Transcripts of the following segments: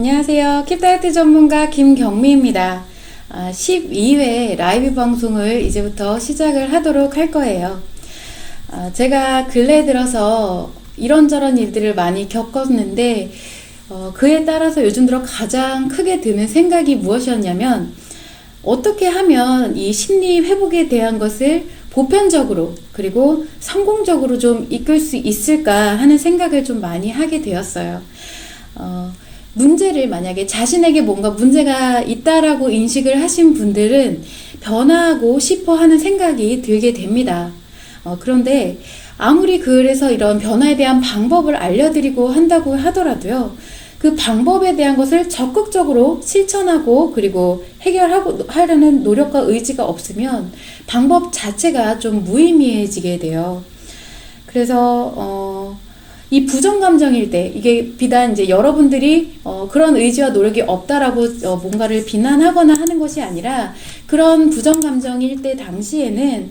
안녕하세요. 킵다이어트 전문가 김경미입니다. 12회 라이브 방송을 이제부터 시작을 하도록 할 거예요. 제가 근래 들어서 이런저런 일들을 많이 겪었는데 그에 따라서 요즘 들어 가장 크게 드는 생각이 무엇이었냐면, 어떻게 하면 이 심리 회복에 대한 것을 보편적으로 그리고 성공적으로 좀 이끌 수 있을까 하는 생각을 좀 많이 하게 되었어요. 문제를, 만약에 자신에게 뭔가 문제가 있다라고 인식을 하신 분들은 변화하고 싶어 하는 생각이 들게 됩니다. 그런데 아무리 그래서 이런 변화에 대한 방법을 알려드리고 한다고 하더라도요, 그 방법에 대한 것을 적극적으로 실천하고 그리고 하려는 노력과 의지가 없으면 방법 자체가 좀 무의미해지게 돼요. 그래서 이 부정감정일 때, 이게 비단 이제 여러분들이 그런 의지와 노력이 없다라고 뭔가를 비난하거나 하는 것이 아니라, 그런 부정감정일 때 당시에는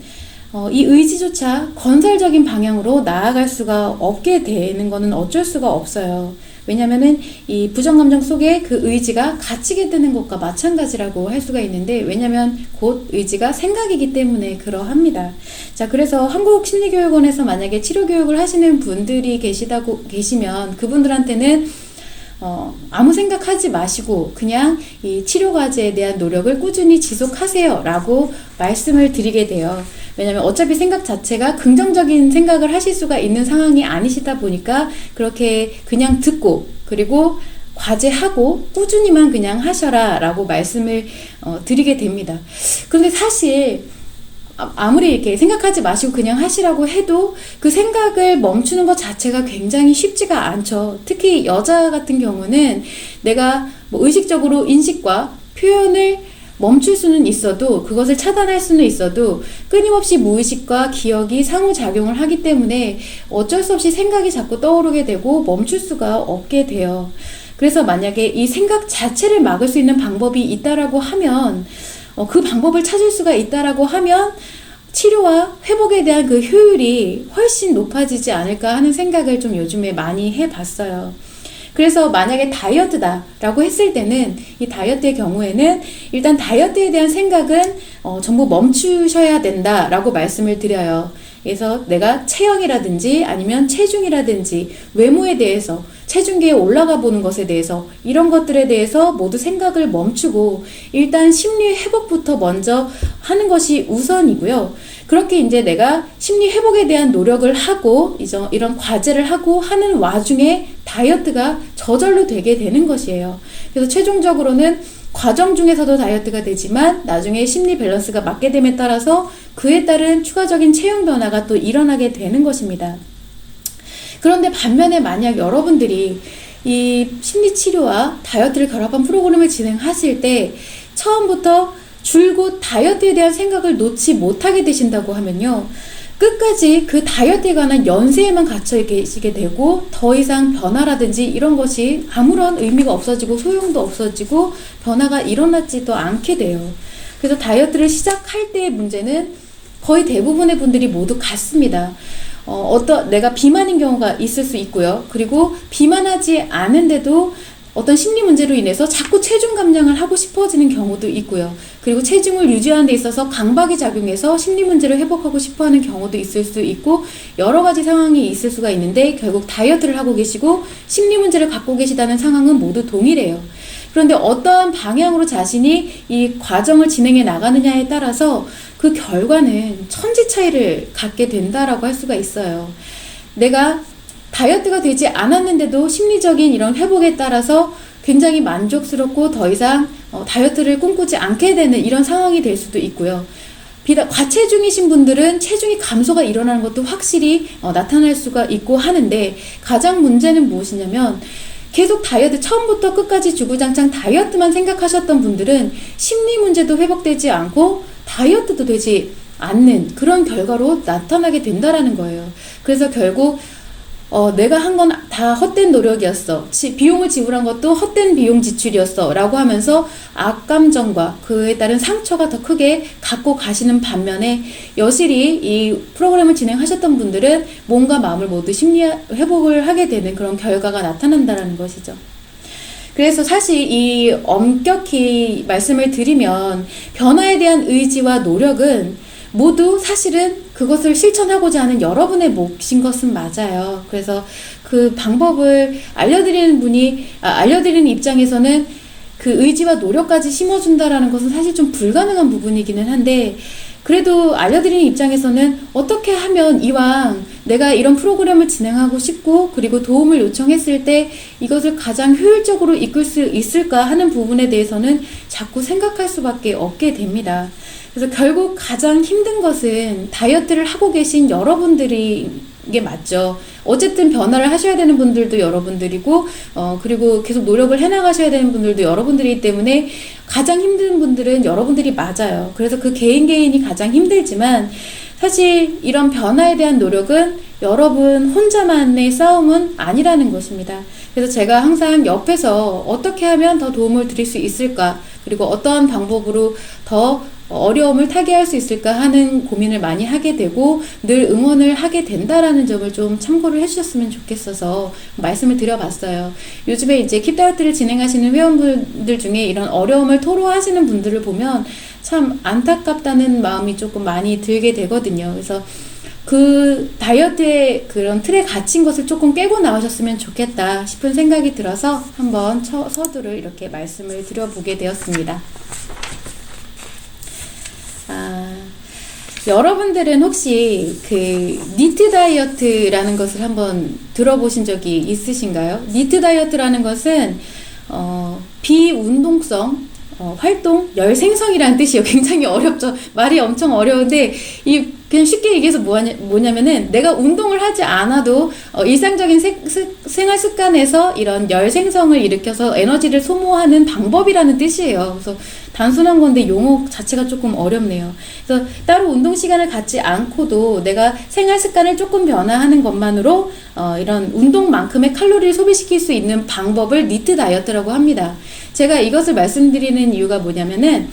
이 의지조차 건설적인 방향으로 나아갈 수가 없게 되는 거는 어쩔 수가 없어요. 왜냐면은 이 부정감정 속에 그 의지가 갇히게 되는 것과 마찬가지라고 할 수가 있는데, 왜냐면 곧 의지가 생각이기 때문에 그러합니다. 자, 그래서 한국심리교육원에서 만약에 치료교육을 하시는 분들이 계시면 그분들한테는 아무 생각하지 마시고 그냥 이 치료과제에 대한 노력을 꾸준히 지속하세요 라고 말씀을 드리게 돼요. 왜냐면 어차피 생각 자체가 긍정적인 생각을 하실 수가 있는 상황이 아니시다 보니까 그렇게 그냥 듣고, 그리고 과제하고 꾸준히만 그냥 하셔라 라고 말씀을 드리게 됩니다. 그런데 사실 아무리 이렇게 생각하지 마시고 그냥 하시라고 해도 그 생각을 멈추는 것 자체가 굉장히 쉽지가 않죠. 특히 여자 같은 경우는 내가 뭐 의식적으로 인식과 표현을 멈출 수는 있어도, 그것을 차단할 수는 있어도 끊임없이 무의식과 기억이 상호작용을 하기 때문에 어쩔 수 없이 생각이 자꾸 떠오르게 되고 멈출 수가 없게 돼요. 그래서 만약에 이 생각 자체를 막을 수 있는 방법이 있다라고 하면, 그 방법을 찾을 수가 있다라고 하면 치료와 회복에 대한 그 효율이 훨씬 높아지지 않을까 하는 생각을 좀 요즘에 많이 해봤어요. 그래서 만약에 다이어트다라고 했을 때는, 이 다이어트의 경우에는 일단 다이어트에 대한 생각은 전부 멈추셔야 된다라고 말씀을 드려요. 그래서 내가 체형이라든지 아니면 체중이라든지 외모에 대해서, 체중계에 올라가 보는 것에 대해서, 이런 것들에 대해서 모두 생각을 멈추고 일단 심리 회복부터 먼저 하는 것이 우선이고요. 그렇게 이제 내가 심리 회복에 대한 노력을 하고 이런 과제를 하고 하는 와중에 다이어트가 저절로 되게 되는 것이에요. 그래서 최종적으로는 과정 중에서도 다이어트가 되지만 나중에 심리 밸런스가 맞게 됨에 따라서 그에 따른 추가적인 체형 변화가 또 일어나게 되는 것입니다. 그런데 반면에 만약 여러분들이 이 심리치료와 다이어트를 결합한 프로그램을 진행하실 때 처음부터 줄곧 다이어트에 대한 생각을 놓지 못하게 되신다고 하면요, 끝까지 그 다이어트에 관한 연세에만 갇혀 계시게 되고 더 이상 변화라든지 이런 것이 아무런 의미가 없어지고 소용도 없어지고 변화가 일어나지도 않게 돼요. 그래서 다이어트를 시작할 때의 문제는 거의 대부분의 분들이 모두 같습니다. 내가 비만인 경우가 있을 수 있고요. 그리고 비만하지 않은데도 어떤 심리 문제로 인해서 자꾸 체중 감량을 하고 싶어지는 경우도 있고요. 그리고 체중을 유지하는 데 있어서 강박이 작용해서 심리 문제를 회복하고 싶어하는 경우도 있을 수 있고, 여러 가지 상황이 있을 수가 있는데 결국 다이어트를 하고 계시고 심리 문제를 갖고 계시다는 상황은 모두 동일해요. 그런데 어떠한 방향으로 자신이 이 과정을 진행해 나가느냐에 따라서 그 결과는 천지 차이를 갖게 된다라고 할 수가 있어요. 내가 다이어트가 되지 않았는데도 심리적인 이런 회복에 따라서 굉장히 만족스럽고 더 이상 다이어트를 꿈꾸지 않게 되는 이런 상황이 될 수도 있고요. 과체중이신 분들은 체중이 감소가 일어나는 것도 확실히 나타날 수가 있고 하는데, 가장 문제는 무엇이냐면 계속 다이어트, 처음부터 끝까지 주구장창 다이어트만 생각하셨던 분들은 심리 문제도 회복되지 않고 다이어트도 되지 않는 그런 결과로 나타나게 된다라는 거예요. 그래서 결국 내가 한 건 다 헛된 노력이었어, 비용을 지불한 것도 헛된 비용 지출이었어 라고 하면서 악감정과 그에 따른 상처가 더 크게 갖고 가시는 반면에, 여실히 이 프로그램을 진행하셨던 분들은 몸과 마음을 모두 심리 회복을 하게 되는 그런 결과가 나타난다는 것이죠. 그래서 사실 이 엄격히 말씀을 드리면 변화에 대한 의지와 노력은 모두 사실은 그것을 실천하고자 하는 여러분의 몫인 것은 맞아요. 그래서 그 방법을 알려드리는 입장에서는 그 의지와 노력까지 심어준다라는 것은 사실 좀 불가능한 부분이기는 한데, 그래도 알려드리는 입장에서는 어떻게 하면 이왕 내가 이런 프로그램을 진행하고 싶고 그리고 도움을 요청했을 때 이것을 가장 효율적으로 이끌 수 있을까 하는 부분에 대해서는 자꾸 생각할 수밖에 없게 됩니다. 그래서 결국 가장 힘든 것은 다이어트를 하고 계신 여러분들이 게 맞죠. 어쨌든 변화를 하셔야 되는 분들도 여러분들이고, 그리고 계속 노력을 해나가셔야 되는 분들도 여러분들이기 때문에 가장 힘든 분들은 여러분들이 맞아요. 그래서 그 개인이 가장 힘들지만, 사실 이런 변화에 대한 노력은 여러분 혼자만의 싸움은 아니라는 것입니다. 그래서 제가 항상 옆에서 어떻게 하면 더 도움을 드릴 수 있을까, 그리고 어떠한 방법으로 더 어려움을 타개할 수 있을까 하는 고민을 많이 하게 되고 늘 응원을 하게 된다라는 점을 좀 참고를 해주셨으면 좋겠어서 말씀을 드려봤어요. 요즘에 이제 킵다이어트를 진행하시는 회원분들 중에 이런 어려움을 토로하시는 분들을 보면 참 안타깝다는 마음이 조금 많이 들게 되거든요. 그래서 그 다이어트의 그런 틀에 갇힌 것을 조금 깨고 나오셨으면 좋겠다 싶은 생각이 들어서 한번 서두를 이렇게 말씀을 드려보게 되었습니다. 여러분들은 혹시 그 니트 다이어트라는 것을 한번 들어보신 적이 있으신가요? 니트 다이어트라는 것은 비운동성 활동, 열 생성이라는 뜻이에요. 굉장히 어렵죠. 말이 엄청 어려운데 그냥 쉽게 얘기해서 뭐냐면은 내가 운동을 하지 않아도 일상적인 생활 습관에서 이런 열 생성을 일으켜서 에너지를 소모하는 방법이라는 뜻이에요. 그래서 단순한 건데 용어 자체가 조금 어렵네요. 그래서 따로 운동 시간을 갖지 않고도 내가 생활 습관을 조금 변화하는 것만으로 이런 운동만큼의 칼로리를 소비시킬 수 있는 방법을 니트 다이어트라고 합니다. 제가 이것을 말씀드리는 이유가 뭐냐면은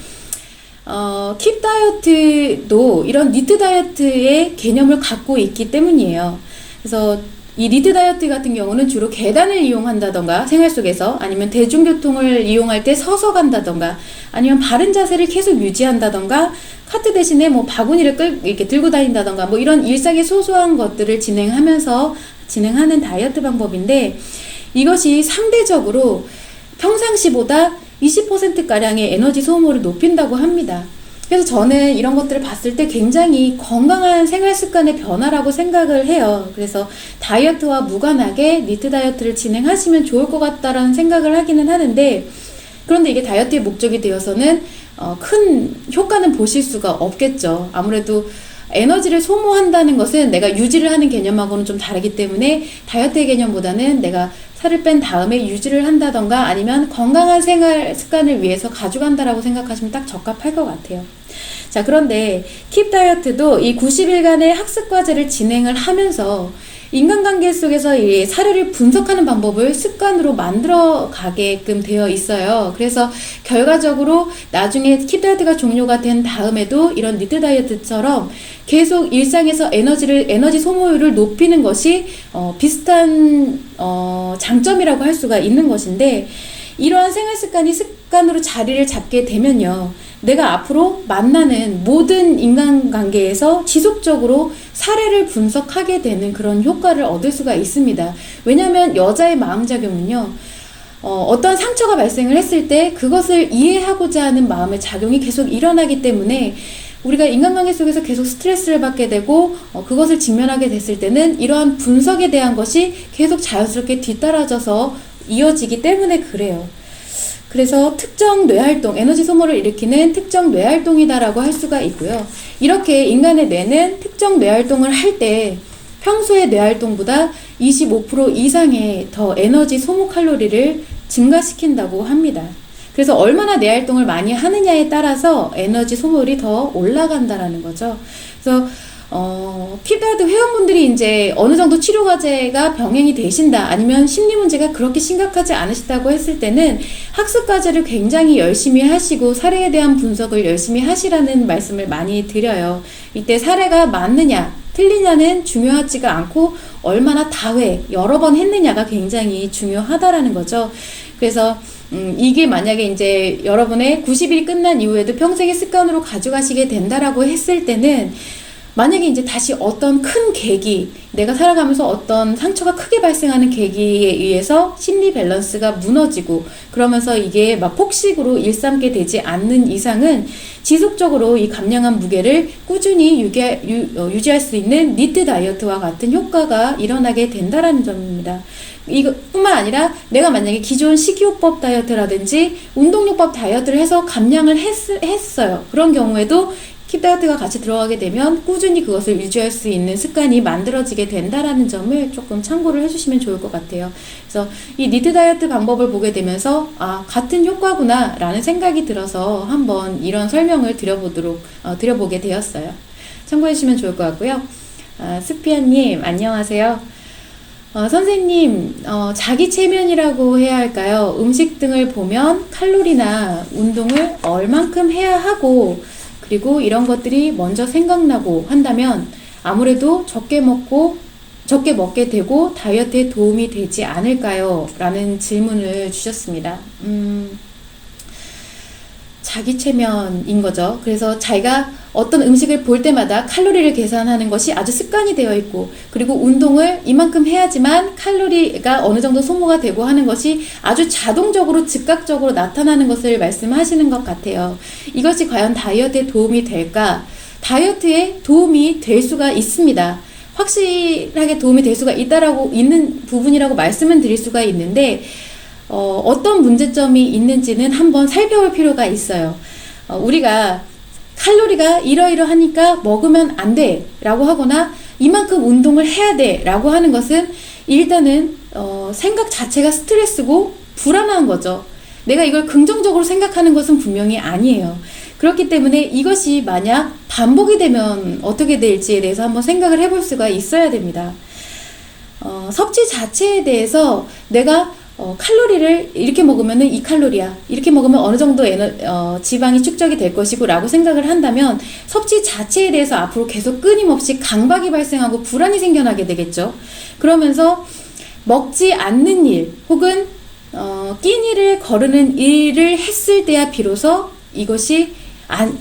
킵 다이어트도 이런 니트 다이어트의 개념을 갖고 있기 때문이에요. 그래서 이 니트 다이어트 같은 경우는 주로 계단을 이용한다던가 생활 속에서, 아니면 대중교통을 이용할 때 서서 간다던가, 아니면 바른 자세를 계속 유지한다던가, 카트 대신에 뭐 바구니를 이렇게 들고 다닌다던가, 뭐 이런 일상의 소소한 것들을 진행하면서 진행하는 다이어트 방법인데, 이것이 상대적으로 평상시보다 20%가량의 에너지 소모를 높인다고 합니다. 그래서 저는 이런 것들을 봤을 때 굉장히 건강한 생활 습관의 변화라고 생각을 해요. 그래서 다이어트와 무관하게 니트 다이어트를 진행하시면 좋을 것 같다라는 생각을 하기는 하는데, 그런데 이게 다이어트의 목적이 되어서는 큰 효과는 보실 수가 없겠죠. 아무래도 에너지를 소모한다는 것은 내가 유지를 하는 개념하고는 좀 다르기 때문에 다이어트의 개념보다는 내가 살을 뺀 다음에 유지를 한다던가 아니면 건강한 생활 습관을 위해서 가져간다라고 생각하시면 딱 적합할 것 같아요. 자, 그런데 킵 다이어트도 이 90일간의 학습 과제를 진행을 하면서 인간관계 속에서 이 사례를 분석하는 방법을 습관으로 만들어 가게끔 되어 있어요. 그래서 결과적으로 나중에 킵 다이어트가 종료가 된 다음에도 이런 니트 다이어트처럼 계속 일상에서 에너지 소모율을 높이는 것이 비슷한 장점이라고 할 수가 있는 것인데, 이러한 생활 습관이 습관으로 자리를 잡게 되면요, 내가 앞으로 만나는 모든 인간관계에서 지속적으로 사례를 분석하게 되는 그런 효과를 얻을 수가 있습니다. 왜냐하면 여자의 마음작용은요, 어떤 상처가 발생을 했을 때 그것을 이해하고자 하는 마음의 작용이 계속 일어나기 때문에 우리가 인간관계 속에서 계속 스트레스를 받게 되고 그것을 직면하게 됐을 때는 이러한 분석에 대한 것이 계속 자연스럽게 뒤따라져서 이어지기 때문에 그래요. 그래서 특정 뇌활동, 에너지 소모를 일으키는 특정 뇌활동이다라고 할 수가 있고요. 이렇게 인간의 뇌는 특정 뇌활동을 할 때 평소의 뇌활동보다 25% 이상의 더 에너지 소모 칼로리를 증가시킨다고 합니다. 그래서 얼마나 뇌활동을 많이 하느냐에 따라서 에너지 소모율이 더 올라간다라는 거죠. 그래서 킵 다이어트 회원분들이 이제 어느 정도 치료 과제가 병행이 되신다, 아니면 심리 문제가 그렇게 심각하지 않으시다고 했을 때는 학습 과제를 굉장히 열심히 하시고 사례에 대한 분석을 열심히 하시라는 말씀을 많이 드려요. 이때 사례가 맞느냐, 틀리냐는 중요하지가 않고 얼마나 다회, 여러 번 했느냐가 굉장히 중요하다라는 거죠. 그래서 이게 만약에 이제 여러분의 90일이 끝난 이후에도 평생의 습관으로 가져가시게 된다라고 했을 때는 만약에 이제 다시 어떤 큰 계기, 내가 살아가면서 어떤 상처가 크게 발생하는 계기에 의해서 심리 밸런스가 무너지고 그러면서 이게 막 폭식으로 일삼게 되지 않는 이상은 지속적으로 이 감량한 무게를 꾸준히 유지할 수 있는 니트 다이어트와 같은 효과가 일어나게 된다라는 점입니다. 이것뿐만 아니라 내가 만약에 기존 식이요법 다이어트라든지 운동요법 다이어트를 해서 감량을 했어요. 그런 경우에도 킵 다이어트가 같이 들어가게 되면 꾸준히 그것을 유지할 수 있는 습관이 만들어지게 된다라는 점을 조금 참고를 해주시면 좋을 것 같아요. 그래서 이 니트 다이어트 방법을 보게 되면서 같은 효과구나 라는 생각이 들어서 한번 이런 설명을 드려보게 되었어요. 참고해 주시면 좋을 것 같고요. 스피아님 안녕하세요. 선생님, 자기 체면이라고 해야 할까요? 음식 등을 보면 칼로리나 운동을 얼만큼 해야 하고 그리고 이런 것들이 먼저 생각나고 한다면 아무래도 적게 먹게 되고 다이어트에 도움이 되지 않을까요? 라는 질문을 주셨습니다. 자기 체면인 거죠. 그래서 자기가 어떤 음식을 볼 때마다 칼로리를 계산하는 것이 아주 습관이 되어 있고 그리고 운동을 이만큼 해야지만 칼로리가 어느 정도 소모가 되고 하는 것이 아주 자동적으로 즉각적으로 나타나는 것을 말씀하시는 것 같아요. 이것이 과연 다이어트에 도움이 될까? 다이어트에 도움이 될 수가 있습니다. 확실하게 도움이 될 수가 있는 부분이라고 말씀은 드릴 수가 있는데 어떤 문제점이 있는지는 한번 살펴볼 필요가 있어요. 우리가 칼로리가 이러이러하니까 먹으면 안 돼 라고 하거나 이만큼 운동을 해야 돼 라고 하는 것은 일단은 생각 자체가 스트레스고 불안한 거죠. 내가 이걸 긍정적으로 생각하는 것은 분명히 아니에요. 그렇기 때문에 이것이 만약 반복이 되면 어떻게 될지에 대해서 한번 생각을 해볼 수가 있어야 됩니다. 섭취 자체에 대해서 내가 칼로리를 이렇게 먹으면은 이 칼로리야. 이렇게 먹으면 어느 정도 지방이 축적이 될 것이고 라고 생각을 한다면 섭취 자체에 대해서 앞으로 계속 끊임없이 강박이 발생하고 불안이 생겨나게 되겠죠. 그러면서 먹지 않는 일 혹은 끼니를 거르는 일을 했을 때야 비로소 이것이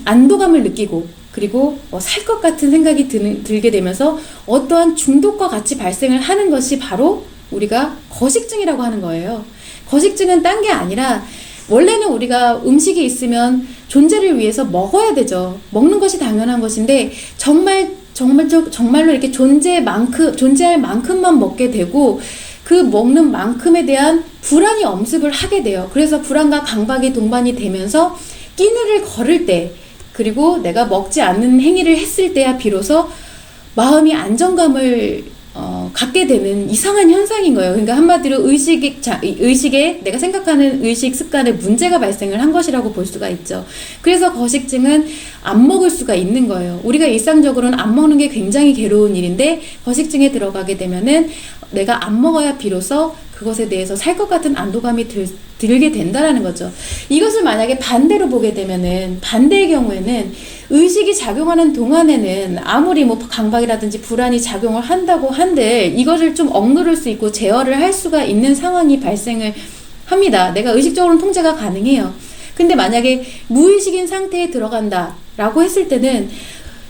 안도감을 느끼고 그리고 살 것 같은 생각이 들게 되면서 어떠한 중독과 같이 발생을 하는 것이 바로 우리가 거식증이라고 하는 거예요. 거식증은 딴 게 아니라 원래는 우리가 음식이 있으면 존재를 위해서 먹어야 되죠. 먹는 것이 당연한 것인데 정말로 이렇게 존재할 만큼만 먹게 되고 그 먹는 만큼에 대한 불안이 엄습을 하게 돼요. 그래서 불안과 강박이 동반이 되면서 끼니를 거를 때 그리고 내가 먹지 않는 행위를 했을 때야 비로소 마음이 안정감을 갖게 되는 이상한 현상인 거예요. 그러니까 한마디로 의식에 내가 생각하는 의식 습관에 문제가 발생을 한 것이라고 볼 수가 있죠. 그래서 거식증은 안 먹을 수가 있는 거예요. 우리가 일상적으로는 안 먹는 게 굉장히 괴로운 일인데 거식증에 들어가게 되면은 내가 안 먹어야 비로소 그것에 대해서 살 것 같은 안도감이 들게 된다라는 거죠. 이것을 만약에 반대로 보게 되면은 반대의 경우에는 의식이 작용하는 동안에는 아무리 강박이라든지 불안이 작용을 한다고 한들 이것을 좀 억누를 수 있고 제어를 할 수가 있는 상황이 발생을 합니다. 내가 의식적으로는 통제가 가능해요. 근데 만약에 무의식인 상태에 들어간다 라고 했을 때는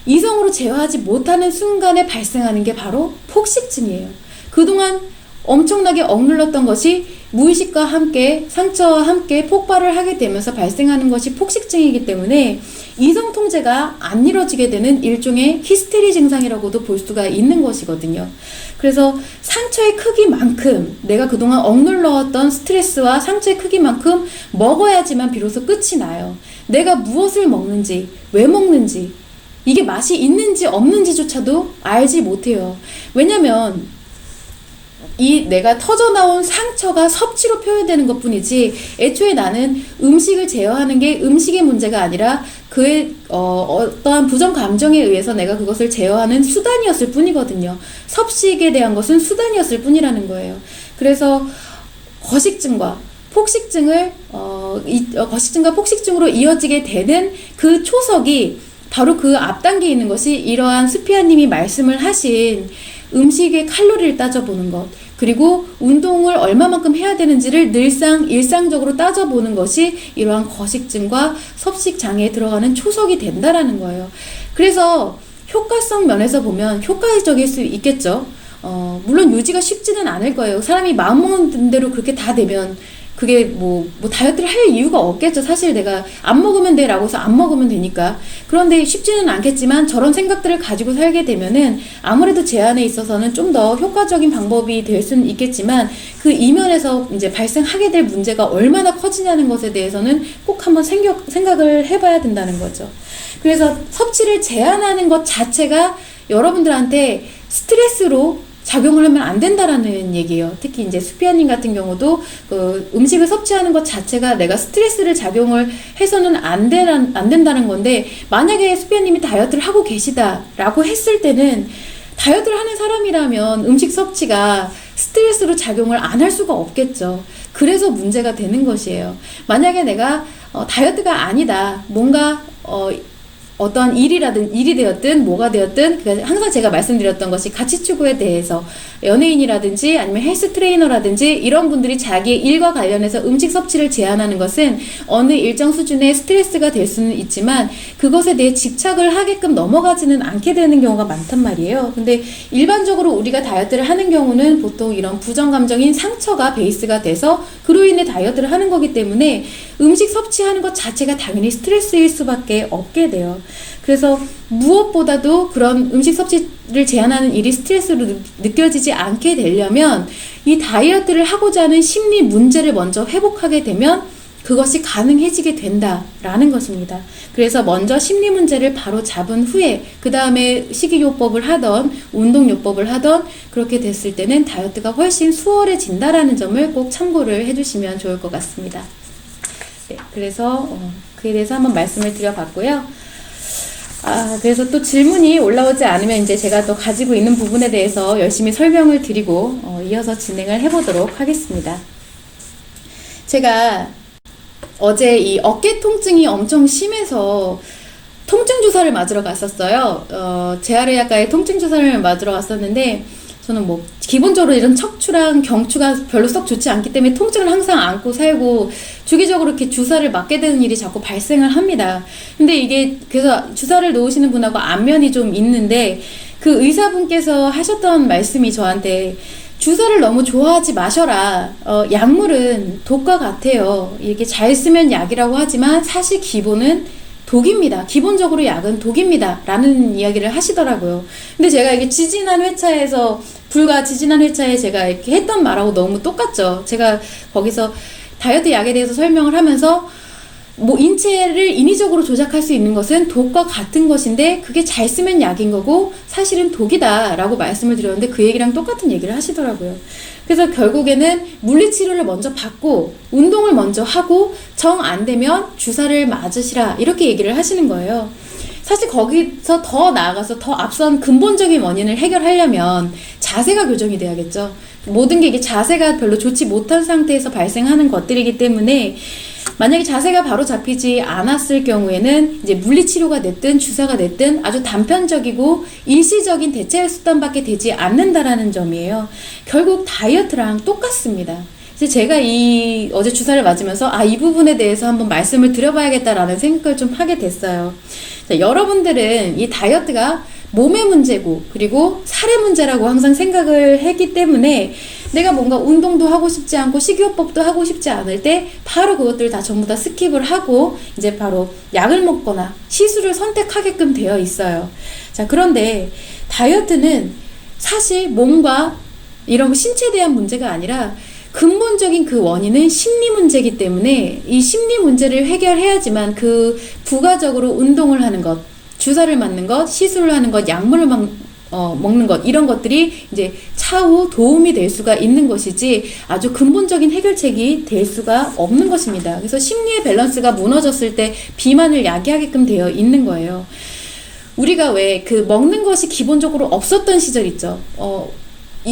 이성으로 제어하지 못하는 순간에 발생하는 게 바로 폭식증이에요. 그동안 엄청나게 억눌렀던 것이 무의식과 함께 상처와 함께 폭발을 하게 되면서 발생하는 것이 폭식증이기 때문에 이성 통제가 안 이루어지게 되는 일종의 히스테리 증상이라고도 볼 수가 있는 것이거든요. 그래서 상처의 크기만큼 내가 그동안 억눌러왔던 스트레스와 상처의 크기만큼 먹어야지만 비로소 끝이 나요. 내가 무엇을 먹는지, 왜 먹는지, 이게 맛이 있는지 없는지조차도 알지 못해요. 왜냐면 내가 터져나온 상처가 섭취로 표현되는 것 뿐이지 애초에 나는 음식을 제어하는 게 음식의 문제가 아니라 그의 어떠한 부정 감정에 의해서 내가 그것을 제어하는 수단이었을 뿐이거든요. 섭식에 대한 것은 수단이었을 뿐이라는 거예요. 그래서 거식증과 폭식증을 거식증과 폭식증으로 이어지게 되는 그 초석이 바로 그 앞단계에 있는 것이 이러한 수피아님이 말씀을 하신 음식의 칼로리를 따져보는 것, 그리고 운동을 얼마만큼 해야 되는지를 늘상 일상적으로 따져보는 것이 이러한 거식증과 섭식 장애에 들어가는 초석이 된다라는 거예요. 그래서 효과성 면에서 보면 효과적일 수 있겠죠. 물론 유지가 쉽지는 않을 거예요. 사람이 마음먹는 대로 그렇게 다 되면 그게 뭐 다이어트를 할 이유가 없겠죠. 사실 내가 안 먹으면 돼 라고 해서 안 먹으면 되니까. 그런데 쉽지는 않겠지만 저런 생각들을 가지고 살게 되면은 아무래도 제한에 있어서는 좀 더 효과적인 방법이 될 수는 있겠지만 그 이면에서 이제 발생하게 될 문제가 얼마나 커지냐는 것에 대해서는 꼭 한번 생각을 해봐야 된다는 거죠. 그래서 섭취를 제한하는 것 자체가 여러분들한테 스트레스로 작용을 하면 안 된다라는 얘기예요. 특히 이제 수피아님 같은 경우도 그 음식을 섭취하는 것 자체가 내가 스트레스를 작용을 해서는 안 된다는 건데, 만약에 수피아님이 다이어트를 하고 계시다라고 했을 때는 다이어트를 하는 사람이라면 음식 섭취가 스트레스로 작용을 안 할 수가 없겠죠. 그래서 문제가 되는 것이에요. 만약에 내가 다이어트가 아니다, 뭔가 어떠한 일이 되었든 뭐가 되었든 항상 제가 말씀드렸던 것이 가치 추구에 대해서 연예인이라든지 아니면 헬스 트레이너라든지 이런 분들이 자기의 일과 관련해서 음식 섭취를 제한하는 것은 어느 일정 수준의 스트레스가 될 수는 있지만 그것에 대해 집착을 하게끔 넘어가지는 않게 되는 경우가 많단 말이에요. 근데 일반적으로 우리가 다이어트를 하는 경우는 보통 이런 부정감정인 상처가 베이스가 돼서 그로 인해 다이어트를 하는 거기 때문에 음식 섭취하는 것 자체가 당연히 스트레스일 수밖에 없게 돼요. 그래서 무엇보다도 그런 음식 섭취를 제한하는 일이 스트레스로 느껴지지 않게 되려면 이 다이어트를 하고자 하는 심리 문제를 먼저 회복하게 되면 그것이 가능해지게 된다라는 것입니다. 그래서 먼저 심리 문제를 바로 잡은 후에 그 다음에 식이요법을 하던 운동요법을 하던 그렇게 됐을 때는 다이어트가 훨씬 수월해진다라는 점을 꼭 참고를 해주시면 좋을 것 같습니다. 네, 그래서 그에 대해서 한번 말씀을 드려봤고요. 그래서 또 질문이 올라오지 않으면 이제 제가 또 가지고 있는 부분에 대해서 열심히 설명을 드리고 이어서 진행을 해보도록 하겠습니다. 제가 어제 이 어깨 통증이 엄청 심해서 통증 주사를 맞으러 갔었어요. 재활의학과에 통증 주사를 맞으러 갔었는데 저는 뭐 기본적으로 이런 척추랑 경추가 별로 썩 좋지 않기 때문에 통증을 항상 안고 살고 주기적으로 이렇게 주사를 맞게 되는 일이 자꾸 발생을 합니다. 근데 이게 그래서 주사를 놓으시는 분하고 안면이 좀 있는데 그 의사분께서 하셨던 말씀이 저한테 주사를 너무 좋아하지 마셔라. 약물은 독과 같아요. 이렇게 잘 쓰면 약이라고 하지만 사실 기본은 독입니다. 기본적으로 약은 독입니다. 라는 이야기를 하시더라고요. 근데 제가 이게 불과 지지난 회차에 제가 이렇게 했던 말하고 너무 똑같죠. 제가 거기서 다이어트 약에 대해서 설명을 하면서 뭐 인체를 인위적으로 조작할 수 있는 것은 독과 같은 것인데 그게 잘 쓰면 약인 거고 사실은 독이다 라고 말씀을 드렸는데 그 얘기랑 똑같은 얘기를 하시더라고요. 그래서 결국에는 물리치료를 먼저 받고 운동을 먼저 하고 정 안 되면 주사를 맞으시라 이렇게 얘기를 하시는 거예요. 사실 거기서 더 나아가서 더 앞선 근본적인 원인을 해결하려면 자세가 교정이 돼야겠죠. 모든 게 이게 자세가 별로 좋지 못한 상태에서 발생하는 것들이기 때문에 만약에 자세가 바로 잡히지 않았을 경우에는 이제 물리치료가 됐든 주사가 됐든 아주 단편적이고 일시적인 대체 수단밖에 되지 않는다라는 점이에요. 결국 다이어트랑 똑같습니다. 그래서 제가 어제 주사를 맞으면서 이 부분에 대해서 한번 말씀을 드려봐야겠다라는 생각을 좀 하게 됐어요. 자, 여러분들은 이 다이어트가 몸의 문제고 그리고 살의 문제라고 항상 생각을 했기 때문에 내가 뭔가 운동도 하고 싶지 않고 식이요법도 하고 싶지 않을 때 바로 그것들 다 전부 다 스킵을 하고 이제 바로 약을 먹거나 시술을 선택하게끔 되어 있어요. 자, 그런데 다이어트는 사실 몸과 이런 신체에 대한 문제가 아니라 근본적인 그 원인은 심리 문제이기 때문에 이 심리 문제를 해결해야지만 그 부가적으로 운동을 하는 것, 주사를 맞는 것, 시술을 하는 것, 약물을 먹는 것 이런 것들이 이제 차후 도움이 될 수가 있는 것이지 아주 근본적인 해결책이 될 수가 없는 것입니다. 그래서 심리의 밸런스가 무너졌을 때 비만을 야기하게끔 되어 있는 거예요. 우리가 왜 그 먹는 것이 기본적으로 없었던 시절 있죠.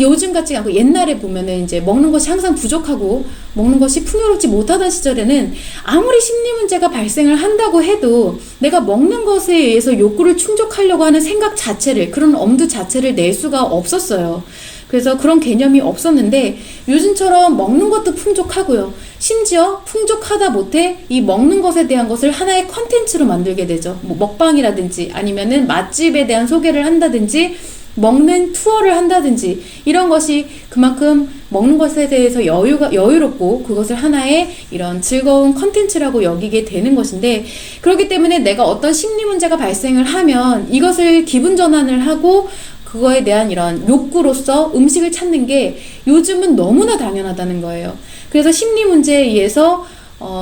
요즘 같지 않고 옛날에 보면은 이제 먹는 것이 항상 부족하고 먹는 것이 풍요롭지 못하던 시절에는 아무리 심리 문제가 발생을 한다고 해도 내가 먹는 것에 의해서 욕구를 충족하려고 하는 생각 자체를, 그런 엄두 자체를 낼 수가 없었어요. 그래서 그런 개념이 없었는데 요즘처럼 먹는 것도 풍족하고요. 심지어 풍족하다 못해 이 먹는 것에 대한 것을 하나의 컨텐츠로 만들게 되죠. 뭐 먹방이라든지 아니면은 맛집에 대한 소개를 한다든지 먹는 투어를 한다든지 이런 것이 그만큼 먹는 것에 대해서 여유롭고 그것을 하나의 이런 즐거운 컨텐츠라고 여기게 되는 것인데, 그렇기 때문에 내가 어떤 심리 문제가 발생을 하면 이것을 기분 전환을 하고 그거에 대한 이런 욕구로서 음식을 찾는 게 요즘은 너무나 당연하다는 거예요. 그래서 심리 문제에 의해서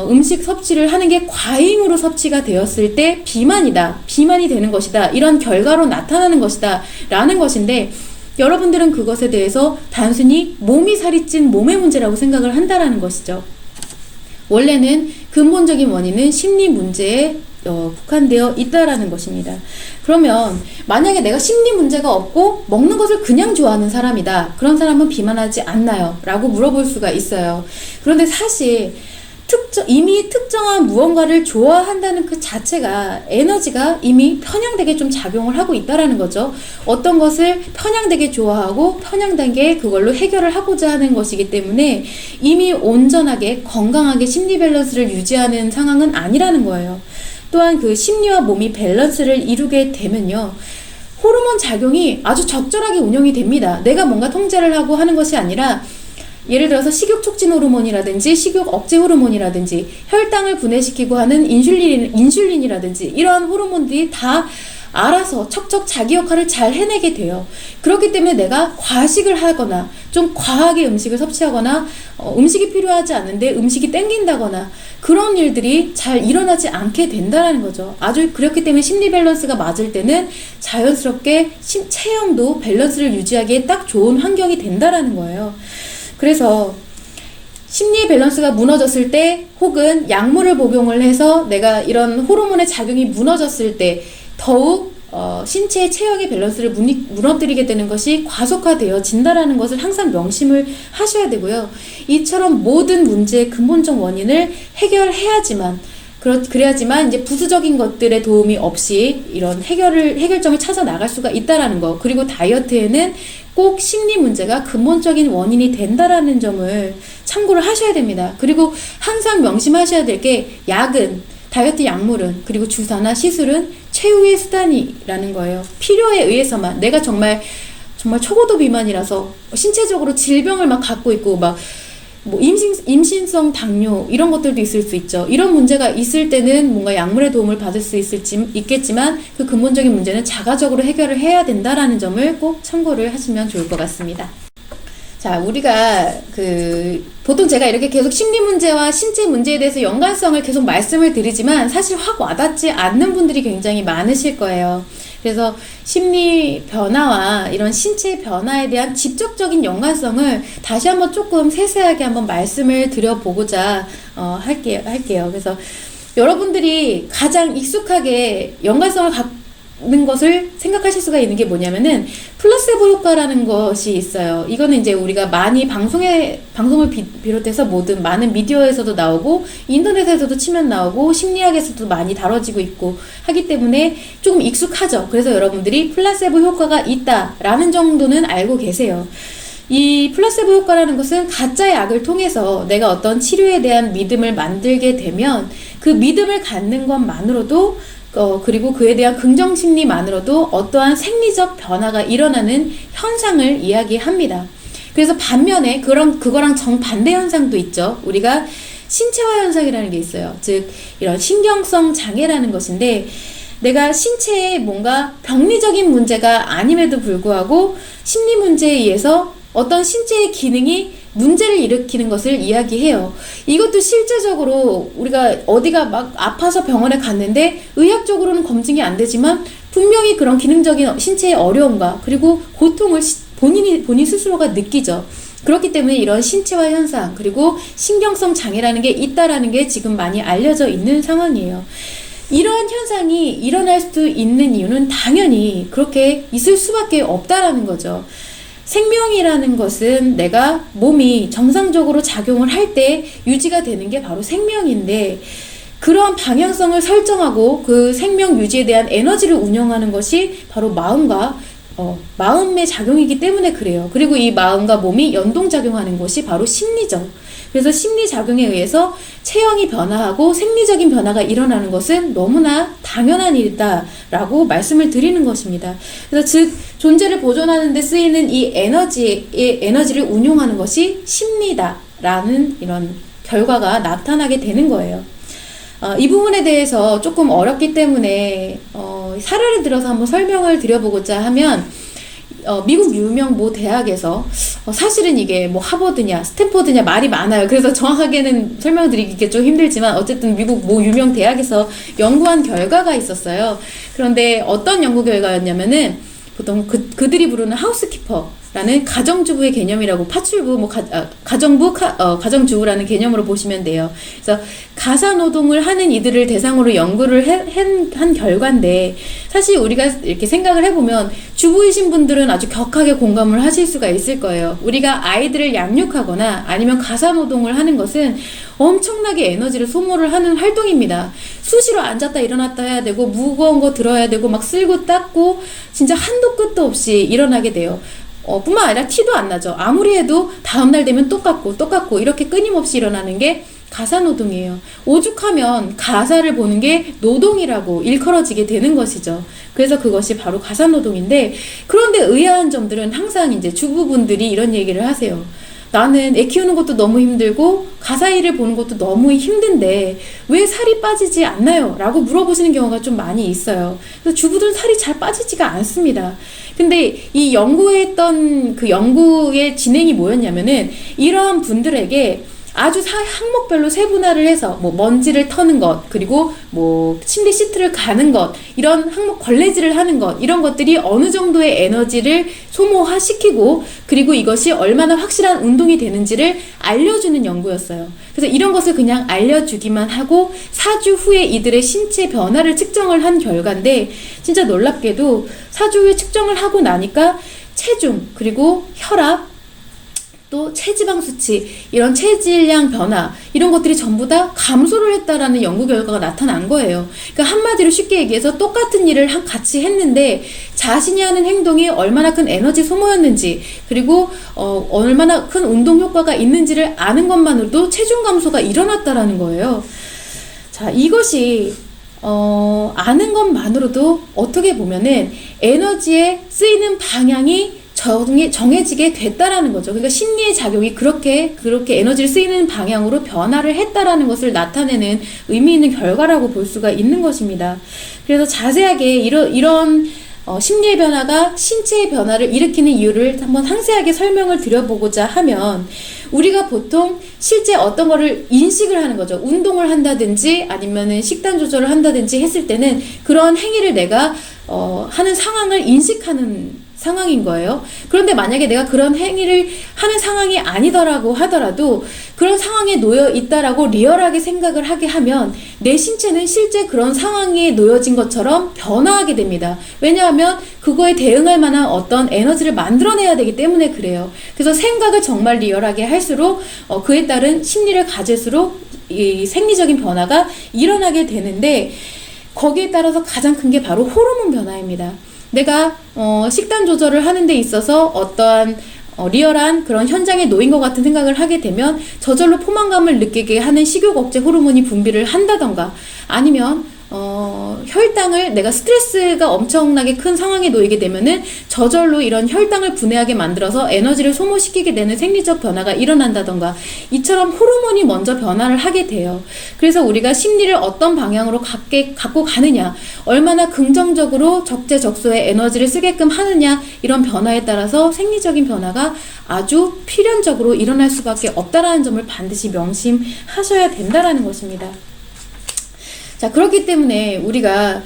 음식 섭취를 하는 게 과잉으로 섭취가 되었을 때 비만이 되는 것이다, 이런 결과로 나타나는 것이다 라는 것인데, 여러분들은 그것에 대해서 단순히 몸이 살이 찐 몸의 문제라고 생각을 한다라는 것이죠. 원래는 근본적인 원인은 심리 문제에 국한되어 있다라는 것입니다. 그러면 만약에 내가 심리 문제가 없고 먹는 것을 그냥 좋아하는 사람이다, 그런 사람은 비만하지 않나요? 라고 물어볼 수가 있어요. 그런데 사실 이미 특정한 무언가를 좋아한다는 그 자체가 에너지가 이미 편향되게 좀 작용을 하고 있다라는 거죠. 어떤 것을 편향되게 좋아하고 편향되게 그걸로 해결을 하고자 하는 것이기 때문에 이미 온전하게 건강하게 심리 밸런스를 유지하는 상황은 아니라는 거예요. 또한 그 심리와 몸이 밸런스를 이루게 되면요, 호르몬 작용이 아주 적절하게 운영이 됩니다. 내가 뭔가 통제를 하고 하는 것이 아니라, 예를 들어서 식욕 촉진 호르몬이라든지 식욕 억제 호르몬이라든지 혈당을 분해시키고 하는 인슐린이라든지 이러한 호르몬들이 다 알아서 척척 자기 역할을 잘 해내게 돼요. 그렇기 때문에 내가 과식을 하거나 좀 과하게 음식을 섭취하거나 음식이 필요하지 않은데 음식이 땡긴다거나 그런 일들이 잘 일어나지 않게 된다는 거죠. 아주 그렇기 때문에 심리 밸런스가 맞을 때는 자연스럽게 체형도 밸런스를 유지하기에 딱 좋은 환경이 된다는 거예요. 그래서 심리의 밸런스가 무너졌을 때, 혹은 약물을 복용을 해서 내가 이런 호르몬의 작용이 무너졌을 때 더욱 신체의 체형의 밸런스를 무너뜨리게 되는 것이 과속화되어진다라는 것을 항상 명심을 하셔야 되고요. 이처럼 모든 문제의 근본적 원인을 해결해야지만, 그래야지만 이제 부수적인 것들의 도움이 없이 이런 해결점을 찾아 나갈 수가 있다라는 거. 그리고 다이어트에는 꼭 심리 문제가 근본적인 원인이 된다라는 점을 참고를 하셔야 됩니다. 그리고 항상 명심하셔야 될 게, 다이어트 약물은, 그리고 주사나 시술은 최후의 수단이라는 거예요. 필요에 의해서만, 내가 정말 초고도 비만이라서 신체적으로 질병을 막 갖고 있고 뭐 임신성 당뇨 이런 것들도 있을 수 있죠. 이런 문제가 있을 때는 뭔가 약물의 도움을 받을 수 있겠지만 그 근본적인 문제는 자가적으로 해결을 해야 된다라는 점을 꼭 참고를 하시면 좋을 것 같습니다. 자, 우리가 보통 제가 이렇게 계속 심리 문제와 신체 문제에 대해서 연관성을 계속 말씀을 드리지만 사실 확 와닿지 않는 분들이 굉장히 많으실 거예요. 그래서 심리 변화와 이런 신체 변화에 대한 직접적인 연관성을 다시 한번 조금 세세하게 한번 말씀을 드려보고자 할게요. 그래서 여러분들이 가장 익숙하게 연관성을 갖는 것을 생각하실 수가 있는 게 뭐냐면은 플라세보 효과라는 것이 있어요. 이거는 이제 우리가 많이 방송을 비롯해서 모든 많은 미디어에서도 나오고 인터넷에서도 치면 나오고 심리학에서도 많이 다뤄지고 있고 하기 때문에 조금 익숙하죠. 그래서 여러분들이 플라세보 효과가 있다라는 정도는 알고 계세요. 이 플라세보 효과라는 것은 가짜 약을 통해서 내가 어떤 치료에 대한 믿음을 만들게 되면 그 믿음을 갖는 것만으로도 그리고 그에 대한 긍정심리만으로도 어떠한 생리적 변화가 일어나는 현상을 이야기합니다. 그래서 반면에 그거랑 정반대 현상도 있죠. 우리가 신체화 현상이라는 게 있어요. 즉 이런 신경성 장애라는 것인데, 내가 신체에 뭔가 병리적인 문제가 아님에도 불구하고 심리 문제에 의해서 어떤 신체의 기능이 문제를 일으키는 것을 이야기해요. 이것도 실제적으로 우리가 어디가 막 아파서 병원에 갔는데 의학적으로는 검증이 안 되지만 분명히 그런 기능적인 신체의 어려움과 그리고 고통을 본인 스스로가 느끼죠. 그렇기 때문에 이런 신체화 현상 그리고 신경성 장애라는 게 있다라는 게 지금 많이 알려져 있는 상황이에요. 이러한 현상이 일어날 수 있는 이유는 당연히 그렇게 있을 수밖에 없다라는 거죠. 생명이라는 것은 내가 몸이 정상적으로 작용을 할 때 유지가 되는 게 바로 생명인데, 그러한 방향성을 설정하고 그 생명 유지에 대한 에너지를 운영하는 것이 바로 마음의 작용이기 때문에 그래요. 그리고 이 마음과 몸이 연동작용하는 것이 바로 심리죠. 그래서 심리작용에 의해서 체형이 변화하고 생리적인 변화가 일어나는 것은 너무나 당연한 일이다라고 말씀을 드리는 것입니다. 그래서 즉 존재를 보존하는 데 쓰이는 이 에너지를 운용하는 것이 심리다라는 이런 결과가 나타나게 되는 거예요. 이 부분에 대해서 조금 어렵기 때문에 사례를 들어서 한번 설명을 드려보고자 하면, 미국 유명 모 대학에서 사실은 이게 뭐 하버드냐 스탠포드냐 말이 많아요. 그래서 정확하게는 설명드리기 좀 힘들지만 어쨌든 미국 모 유명 대학에서 연구한 결과가 있었어요. 그런데 어떤 연구 결과였냐면은 보통 그들이 부르는 하우스키퍼라는 가정주부의 개념이라고, 파출부, 가정주부라는 개념으로 보시면 돼요. 그래서 가사노동을 하는 이들을 대상으로 연구를 한 결과인데, 사실 우리가 이렇게 생각을 해보면 주부이신 분들은 아주 격하게 공감을 하실 수가 있을 거예요. 우리가 아이들을 양육하거나 아니면 가사노동을 하는 것은 엄청나게 에너지를 소모를 하는 활동입니다. 수시로 앉았다 일어났다 해야 되고, 무거운 거 들어야 되고, 막 쓸고 닦고, 진짜 한도 끝도 없이 일어나게 돼요. 뿐만 아니라 티도 안 나죠. 아무리 해도 다음날 되면 똑같고 이렇게 끊임없이 일어나는 게 가사노동이에요. 오죽하면 가사를 보는 게 노동이라고 일컬어지게 되는 것이죠. 그래서 그것이 바로 가사노동인데, 그런데 의아한 점들은 항상 이제 주부분들이 이런 얘기를 하세요. 나는 애 키우는 것도 너무 힘들고 가사 일을 보는 것도 너무 힘든데 왜 살이 빠지지 않나요? 라고 물어보시는 경우가 좀 많이 있어요. 그래서 주부들은 살이 잘 빠지지가 않습니다. 근데 이 연구했던 그 연구의 진행이 뭐였냐면은, 이러한 분들에게 아주 항목별로 세분화를 해서 뭐 먼지를 터는 것, 그리고 뭐 침대 시트를 가는 것, 이런 항목 걸레질을 하는 것, 이런 것들이 어느 정도의 에너지를 소모시키고, 그리고 이것이 얼마나 확실한 운동이 되는지를 알려주는 연구였어요. 그래서 이런 것을 그냥 알려주기만 하고 4주 후에 이들의 신체 변화를 측정을 한 결과인데, 진짜 놀랍게도 4주 후에 측정을 하고 나니까 체중, 그리고 혈압, 또 체지방 수치, 이런 체질량 변화, 이런 것들이 전부 다 감소를 했다라는 연구 결과가 나타난 거예요. 그러니까 한마디로 쉽게 얘기해서 똑같은 일을 같이 했는데 자신이 하는 행동이 얼마나 큰 에너지 소모였는지, 그리고 얼마나 큰 운동 효과가 있는지를 아는 것만으로도 체중 감소가 일어났다라는 거예요. 자, 이것이 아는 것만으로도 어떻게 보면은 에너지에 쓰이는 방향이 정해지게 됐다라는 거죠. 그러니까 심리의 작용이 그렇게 에너지를 쓰이는 방향으로 변화를 했다라는 것을 나타내는 의미 있는 결과라고 볼 수가 있는 것입니다. 그래서 자세하게 이런 심리의 변화가 신체의 변화를 일으키는 이유를 한번 상세하게 설명을 드려보고자 하면, 우리가 보통 실제 어떤 거를 인식을 하는 거죠. 운동을 한다든지 아니면은 식단 조절을 한다든지 했을 때는 그런 행위를 내가 하는 상황을 인식하는 상황인 거예요. 그런데 만약에 내가 그런 행위를 하는 상황이 아니더라고 하더라도 그런 상황에 놓여 있다라고 리얼하게 생각을 하게 하면 내 신체는 실제 그런 상황에 놓여진 것처럼 변화하게 됩니다. 왜냐하면 그거에 대응할 만한 어떤 에너지를 만들어내야 되기 때문에 그래요. 그래서 생각을 정말 리얼하게 할수록 그에 따른 심리를 가질수록 이 생리적인 변화가 일어나게 되는데, 거기에 따라서 가장 큰 게 바로 호르몬 변화입니다. 내가 식단 조절을 하는 데 있어서 어떠한 리얼한 그런 현장에 놓인 것 같은 생각을 하게 되면 저절로 포만감을 느끼게 하는 식욕 억제 호르몬이 분비를 한다던가, 아니면 혈당을, 내가 스트레스가 엄청나게 큰 상황에 놓이게 되면은 저절로 이런 혈당을 분해하게 만들어서 에너지를 소모시키게 되는 생리적 변화가 일어난다던가, 이처럼 호르몬이 먼저 변화를 하게 돼요. 그래서 우리가 심리를 어떤 방향으로 갖고 가느냐, 얼마나 긍정적으로 적재적소에 에너지를 쓰게끔 하느냐, 이런 변화에 따라서 생리적인 변화가 아주 필연적으로 일어날 수밖에 없다라는 점을 반드시 명심하셔야 된다라는 것입니다. 자, 그렇기 때문에 우리가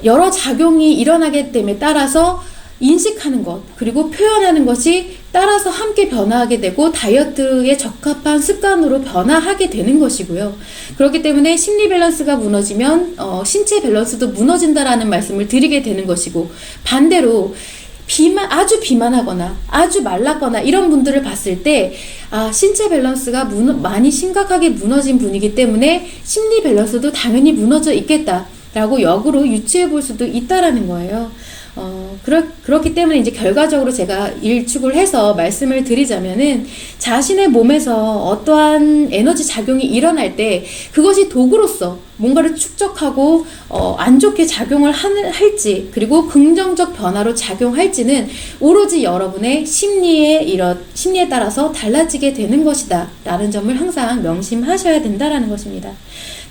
여러 작용이 일어나게 됨에 따라서 인식하는 것, 그리고 표현하는 것이 따라서 함께 변화하게 되고 다이어트에 적합한 습관으로 변화하게 되는 것이고요. 그렇기 때문에 심리 밸런스가 무너지면 신체 밸런스도 무너진다라는 말씀을 드리게 되는 것이고, 반대로 아주 비만하거나 아주 말랐거나 이런 분들을 봤을 때 신체 밸런스가 많이 심각하게 무너진 분이기 때문에 심리 밸런스도 당연히 무너져 있겠다라고 역으로 유추해 볼 수도 있다라는 거예요. 그렇기 때문에 이제 결과적으로 제가 일축을 해서 말씀을 드리자면은 자신의 몸에서 어떠한 에너지 작용이 일어날 때 그것이 도구로서 뭔가를 축적하고 안 좋게 작용을 할지 그리고 긍정적 변화로 작용할지는 오로지 여러분의 심리에 따라서 달라지게 되는 것이다 라는 점을 항상 명심하셔야 된다라는 것입니다.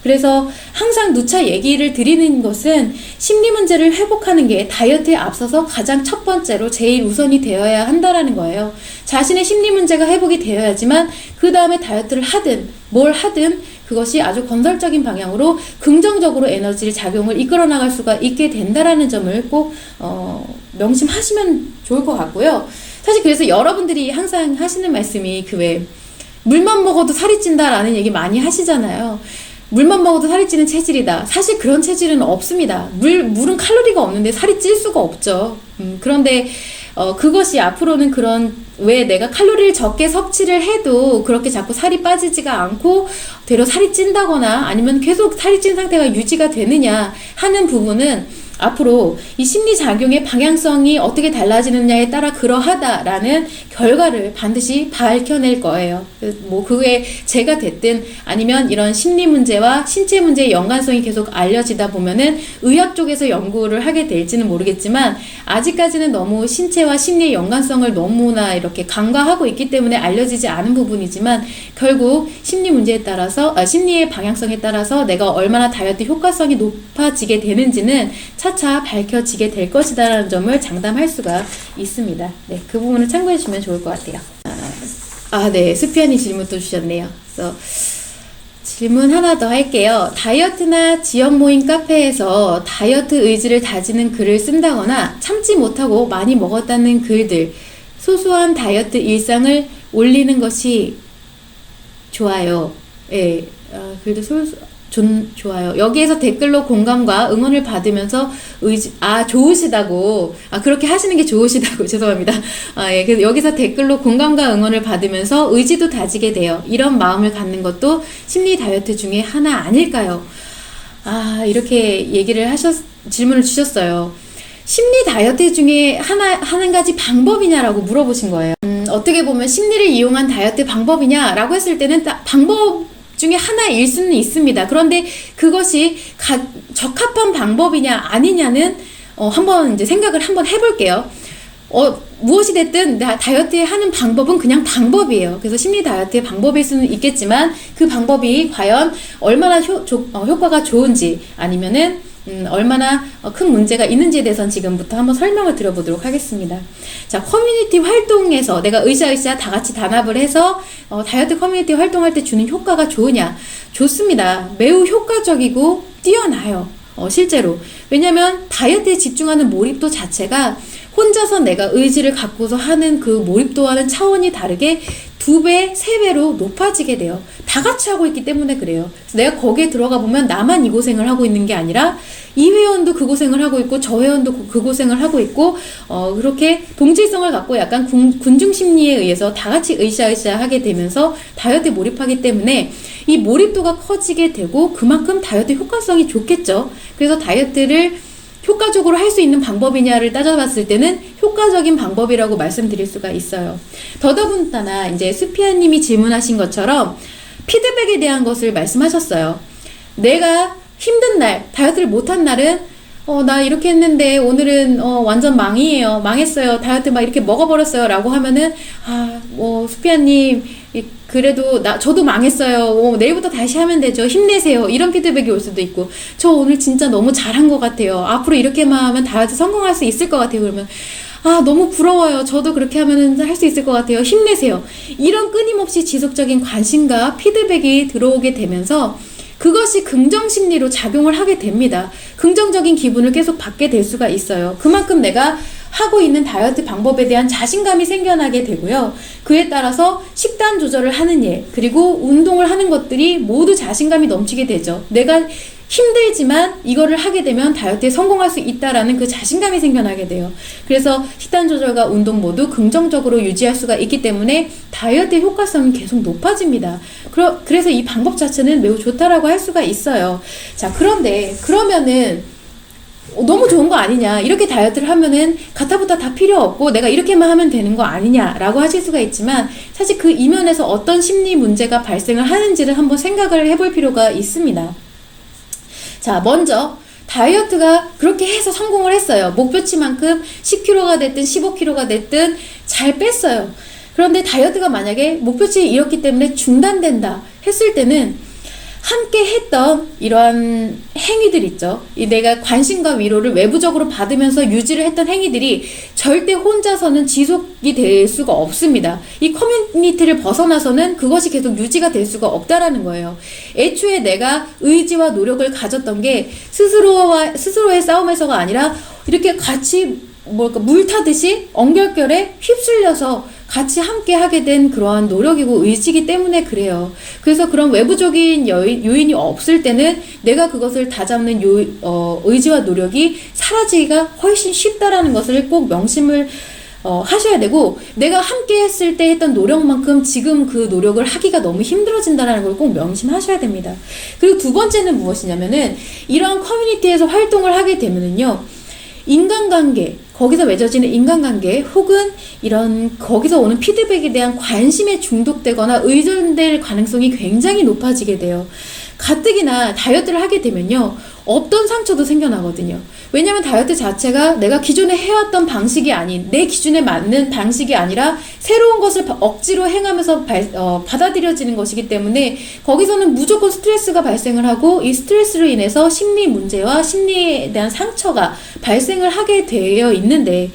그래서 항상 누차 얘기를 드리는 것은 심리 문제를 회복하는 게 다이어트에 앞서서 가장 첫 번째로 제일 우선이 되어야 한다라는 거예요. 자신의 심리 문제가 회복이 되어야지만 그 다음에 다이어트를 하든 뭘 하든 그것이 아주 건설적인 방향으로 긍정적으로 에너지를 작용을 이끌어 나갈 수가 있게 된다라는 점을 꼭 명심하시면 좋을 것 같고요. 사실 그래서 여러분들이 항상 하시는 말씀이 물만 먹어도 살이 찐다라는 얘기 많이 하시잖아요. 물만 먹어도 살이 찌는 체질이다. 사실 그런 체질은 없습니다. 물은 칼로리가 없는데 살이 찔 수가 없죠. 그런데 그것이 앞으로는 왜 내가 칼로리를 적게 섭취를 해도 그렇게 자꾸 살이 빠지지가 않고 되려 살이 찐다거나 아니면 계속 살이 찐 상태가 유지가 되느냐 하는 부분은 앞으로 이 심리작용의 방향성이 어떻게 달라지느냐에 따라 그러하다라는 결과를 반드시 밝혀낼 거예요. 그게 제가 됐든 아니면 이런 심리 문제와 신체 문제의 연관성이 계속 알려지다 보면은 의학 쪽에서 연구를 하게 될지는 모르겠지만 아직까지는 너무 신체와 심리의 연관성을 너무나 이렇게 간과하고 있기 때문에 알려지지 않은 부분이지만 결국 심리 문제에 따라서 심리의 방향성에 따라서 내가 얼마나 다이어트 효과성이 높아지게 되는지는 차차 밝혀지게 될 것이다라는 점을 장담할 수가 있습니다. 네, 그 부분을 참고해 주시면 좋을 것 같아요. 네, 수피아님 질문 또 주셨네요. 그래서 질문 하나 더 할게요. 다이어트나 지역 모임 카페에서 다이어트 의지를 다지는 글을 쓴다거나 참지 못하고 많이 먹었다는 글들, 소소한 다이어트 일상을 올리는 것이 좋아요. 예, 글도 좋아요. 여기에서 댓글로 공감과 응원을 받으면서 좋으시다고, 그렇게 하시는 게 좋으시다고, 죄송합니다. 예, 그래서 여기서 댓글로 공감과 응원을 받으면서 의지도 다지게 돼요. 이런 마음을 갖는 것도 심리 다이어트 중에 하나 아닐까요? 이렇게 질문을 주셨어요. 심리 다이어트 중에 한 가지 방법이냐라고 물어보신 거예요. 어떻게 보면 심리를 이용한 다이어트 방법이냐라고 했을 때는 방법 중에 하나일 수는 있습니다. 그런데 그것이 적합한 방법이냐 아니냐는 한번 이제 생각을 한번 해볼게요. 무엇이 됐든 다이어트에 하는 방법은 그냥 방법이에요. 그래서 심리 다이어트의 방법일 수는 있겠지만 그 방법이 과연 얼마나 효과가 좋은지 아니면은 얼마나 큰 문제가 있는지에 대해서는 지금부터 한번 설명을 드려보도록 하겠습니다. 자, 커뮤니티 활동에서 내가 으쌰으쌰 다 같이 단합을 해서 다이어트 커뮤니티 활동할 때 주는 효과가 좋으냐? 좋습니다. 매우 효과적이고 뛰어나요. 실제로. 왜냐면 다이어트에 집중하는 몰입도 자체가 혼자서 내가 의지를 갖고서 하는 그 몰입도와는 차원이 다르게 2배, 3배로 높아지게 돼요. 다 같이 하고 있기 때문에 그래요. 그래서 내가 거기에 들어가 보면 나만 이 고생을 하고 있는 게 아니라 이 회원도 그 고생을 하고 있고 저 회원도 그 고생을 하고 있고 그렇게 동질성을 갖고 약간 군중 심리에 의해서 다 같이 으쌰으쌰 하게 되면서 다이어트에 몰입하기 때문에 이 몰입도가 커지게 되고 그만큼 다이어트 효과성이 좋겠죠. 그래서 다이어트를 효과적으로 할 수 있는 방법이냐를 따져봤을 때는 효과적인 방법이라고 말씀드릴 수가 있어요. 더더군다나 이제 수피아님이 질문하신 것처럼 피드백에 대한 것을 말씀하셨어요. 내가 힘든 날, 다이어트를 못한 날은 나 이렇게 했는데 오늘은 완전 망했어요. 다이어트 막 이렇게 먹어버렸어요. 라고 하면은 수피아님 그래도 저도 망했어요. 내일부터 다시 하면 되죠. 힘내세요. 이런 피드백이 올 수도 있고, 저 오늘 진짜 너무 잘한 것 같아요. 앞으로 이렇게만 하면 다이어트 성공할 수 있을 것 같아요. 그러면 너무 부러워요. 저도 그렇게 하면 할 수 있을 것 같아요. 힘내세요. 이런 끊임없이 지속적인 관심과 피드백이 들어오게 되면서 그것이 긍정심리로 작용을 하게 됩니다. 긍정적인 기분을 계속 받게 될 수가 있어요. 그만큼 내가 하고 있는 다이어트 방법에 대한 자신감이 생겨나게 되고요. 그에 따라서 식단 조절을 하는 일, 그리고 운동을 하는 것들이 모두 자신감이 넘치게 되죠. 내가 힘들지만 이거를 하게 되면 다이어트에 성공할 수 있다라는 그 자신감이 생겨나게 돼요. 그래서 식단 조절과 운동 모두 긍정적으로 유지할 수가 있기 때문에 다이어트의 효과성이 계속 높아집니다. 그래서 이 방법 자체는 매우 좋다라고 할 수가 있어요. 자, 그런데 그러면은 너무 좋은 거 아니냐, 이렇게 다이어트를 하면은 가타부타 다 필요 없고 내가 이렇게만 하면 되는 거 아니냐라고 하실 수가 있지만, 사실 그 이면에서 어떤 심리 문제가 발생을 하는지를 한번 생각을 해볼 필요가 있습니다. 자, 먼저 다이어트가 그렇게 해서 성공을 했어요. 목표치만큼 10kg가 됐든 15kg가 됐든 잘 뺐어요. 그런데 다이어트가 만약에 목표치에 이렇기 때문에 중단된다 했을 때는 함께 했던 이러한 행위들 있죠. 내가 관심과 위로를 외부적으로 받으면서 유지를 했던 행위들이 절대 혼자서는 지속이 될 수가 없습니다. 이 커뮤니티를 벗어나서는 그것이 계속 유지가 될 수가 없다라는 거예요. 애초에 내가 의지와 노력을 가졌던 게 스스로의 싸움에서가 아니라 이렇게 같이 물 타듯이 엉결결에 휩쓸려서 같이 함께 하게 된 그러한 노력이고 의지기 때문에 그래요. 그래서 그런 외부적인 요인이 없을 때는 내가 그것을 다잡는 의지와 노력이 사라지기가 훨씬 쉽다라는 것을 꼭 명심을 하셔야 되고, 내가 함께 했을 때 했던 노력만큼 지금 그 노력을 하기가 너무 힘들어진다는 걸 꼭 명심하셔야 됩니다. 그리고 두 번째는 무엇이냐면은, 이런 커뮤니티에서 활동을 하게 되면은요, 인간관계, 거기서 맺어지는 인간관계 혹은 이런 거기서 오는 피드백에 대한 관심에 중독되거나 의존될 가능성이 굉장히 높아지게 돼요. 가뜩이나 다이어트를 하게 되면요, 없던 상처도 생겨나거든요. 왜냐면 다이어트 자체가 내가 기존에 해왔던 방식이 아닌, 내 기준에 맞는 방식이 아니라 새로운 것을 억지로 행하면서 받아들여지는 것이기 때문에 거기서는 무조건 스트레스가 발생을 하고, 이 스트레스로 인해서 심리 문제와 심리에 대한 상처가 발생을 하게 되어 있는데,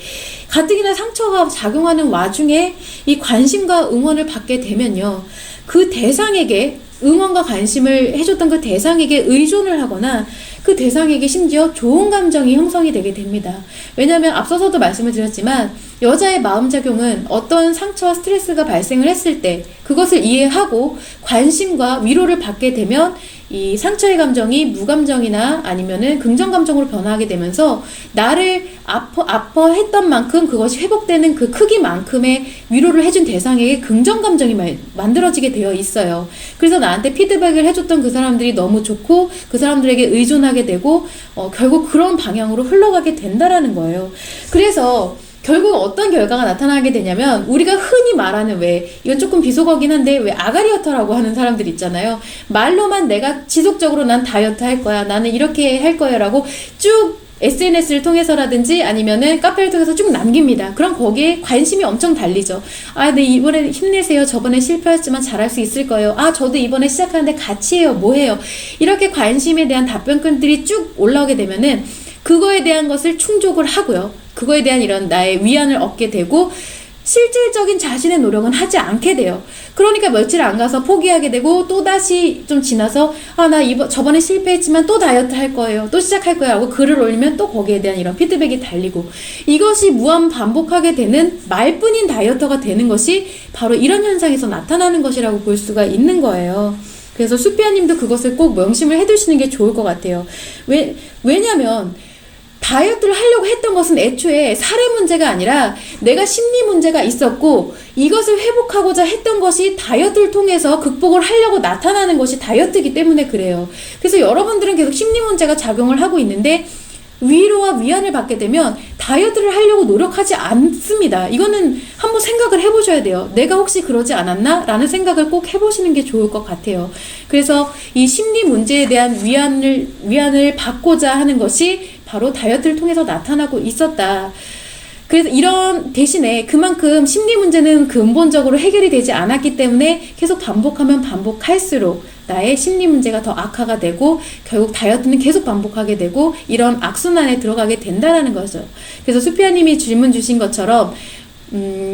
가뜩이나 상처가 작용하는 와중에 이 관심과 응원을 받게 되면요, 그 대상에게 응원과 관심을 해줬던 그 대상에게 의존을 하거나 그 대상에게 심지어 좋은 감정이 형성이 되게 됩니다. 왜냐하면 앞서서도 말씀을 드렸지만, 여자의 마음작용은 어떤 상처와 스트레스가 발생을 했을 때 그것을 이해하고 관심과 위로를 받게 되면 이 상처의 감정이 무감정이나 아니면은 긍정감정으로 변화하게 되면서 나를 아파했던 만큼 그것이 회복되는 그 크기만큼의 위로를 해준 대상에게 긍정감정이 만들어지게 되어 있어요. 그래서 나한테 피드백을 해줬던 그 사람들이 너무 좋고 그 사람들에게 의존하게 되고 결국 그런 방향으로 흘러가게 된다라는 거예요. 그래서 결국 어떤 결과가 나타나게 되냐면, 우리가 흔히 말하는, 이건 조금 비속어긴 한데, 아가리어터라고 하는 사람들 있잖아요. 말로만 내가 지속적으로 난 다이어트 할 거야, 나는 이렇게 할 거야 라고 쭉 SNS를 통해서라든지 아니면은 카페를 통해서 쭉 남깁니다. 그럼 거기에 관심이 엄청 달리죠. 네, 이번에 힘내세요. 저번에 실패했지만 잘할 수 있을 거예요. 저도 이번에 시작하는데 같이 해요. 뭐 해요? 이렇게 관심에 대한 답변글들이 쭉 올라오게 되면은 그거에 대한 것을 충족을 하고요. 그거에 대한 이런 나의 위안을 얻게 되고, 실질적인 자신의 노력은 하지 않게 돼요. 그러니까 며칠 안 가서 포기하게 되고, 또다시 좀 지나서 나 저번에 실패했지만 또 다이어트 할 거예요, 또 시작할 거야 하고 글을 올리면 또 거기에 대한 이런 피드백이 달리고, 이것이 무한 반복하게 되는 말뿐인 다이어터가 되는 것이 바로 이런 현상에서 나타나는 것이라고 볼 수가 있는 거예요. 그래서 수피아님도 그것을 꼭 명심을 해두시는 게 좋을 것 같아요. 왜냐면 다이어트를 하려고 했던 것은 애초에 살의 문제가 아니라 내가 심리 문제가 있었고, 이것을 회복하고자 했던 것이 다이어트를 통해서 극복을 하려고 나타나는 것이 다이어트이기 때문에 그래요. 그래서 여러분들은 계속 심리 문제가 작용을 하고 있는데, 위로와 위안을 받게 되면 다이어트를 하려고 노력하지 않습니다. 이거는 한번 생각을 해보셔야 돼요. 내가 혹시 그러지 않았나? 라는 생각을 꼭 해보시는 게 좋을 것 같아요. 그래서 이 심리 문제에 대한 위안을 받고자 하는 것이 바로 다이어트를 통해서 나타나고 있었다. 그래서 이런 대신에 그만큼 심리 문제는 근본적으로 해결이 되지 않았기 때문에 계속 반복하면 반복할수록 나의 심리 문제가 더 악화가 되고, 결국 다이어트는 계속 반복하게 되고, 이런 악순환에 들어가게 된다는 거죠. 그래서 수피아님이 질문 주신 것처럼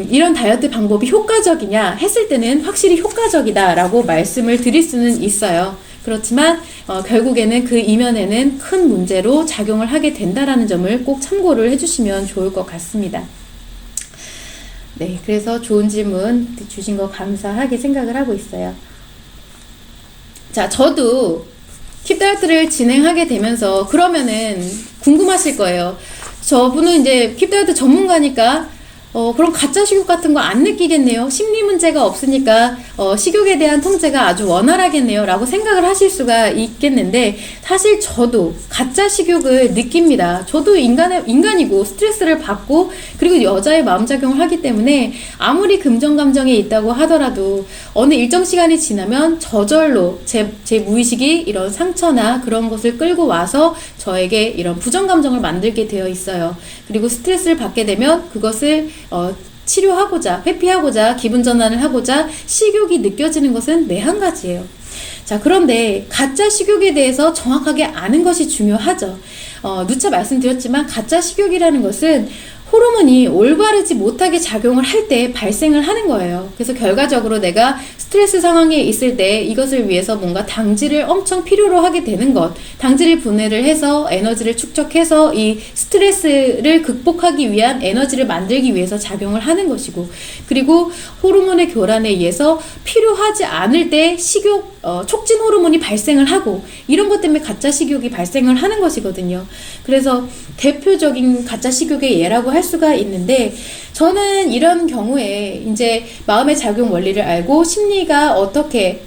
이런 다이어트 방법이 효과적이냐 했을 때는 확실히 효과적이다라고 말씀을 드릴 수는 있어요. 그렇지만 결국에는 그 이면에는 큰 문제로 작용을 하게 된다라는 점을 꼭 참고를 해주시면 좋을 것 같습니다. 네, 그래서 좋은 질문 주신 거 감사하게 생각을 하고 있어요. 자, 저도 킵 다이어트를 진행하게 되면서 그러면은 궁금하실 거예요. 저분은 이제 킵 다이어트 전문가니까 그럼 가짜 식욕 같은 거 안 느끼겠네요. 심리 문제가 없으니까 식욕에 대한 통제가 아주 원활하겠네요. 라고 생각을 하실 수가 있겠는데, 사실 저도 가짜 식욕을 느낍니다. 저도 인간이고 스트레스를 받고 그리고 여자의 마음작용을 하기 때문에 아무리 긍정 감정이 있다고 하더라도 어느 일정 시간이 지나면 저절로 제 무의식이 이런 상처나 그런 것을 끌고 와서 저에게 이런 부정 감정을 만들게 되어 있어요. 그리고 스트레스를 받게 되면 그것을 치료하고자, 회피하고자, 기분 전환을 하고자 식욕이 느껴지는 것은 매 한 가지예요. 자, 그런데 가짜 식욕에 대해서 정확하게 아는 것이 중요하죠. 누차 말씀드렸지만 가짜 식욕이라는 것은 호르몬이 올바르지 못하게 작용을 할 때 발생을 하는 거예요. 그래서 결과적으로 내가 스트레스 상황에 있을 때 이것을 위해서 뭔가 당질을 엄청 필요로 하게 되는 것, 당질을 분해를 해서 에너지를 축적해서 이 스트레스를 극복하기 위한 에너지를 만들기 위해서 작용을 하는 것이고, 그리고 호르몬의 교란에 의해서 필요하지 않을 때 식욕 촉진 호르몬이 발생을 하고, 이런 것 때문에 가짜 식욕이 발생을 하는 것이거든요. 그래서 대표적인 가짜 식욕의 예라고 할 수가 있는데, 저는 이런 경우에 이제 마음의 작용 원리를 알고 심리가 어떻게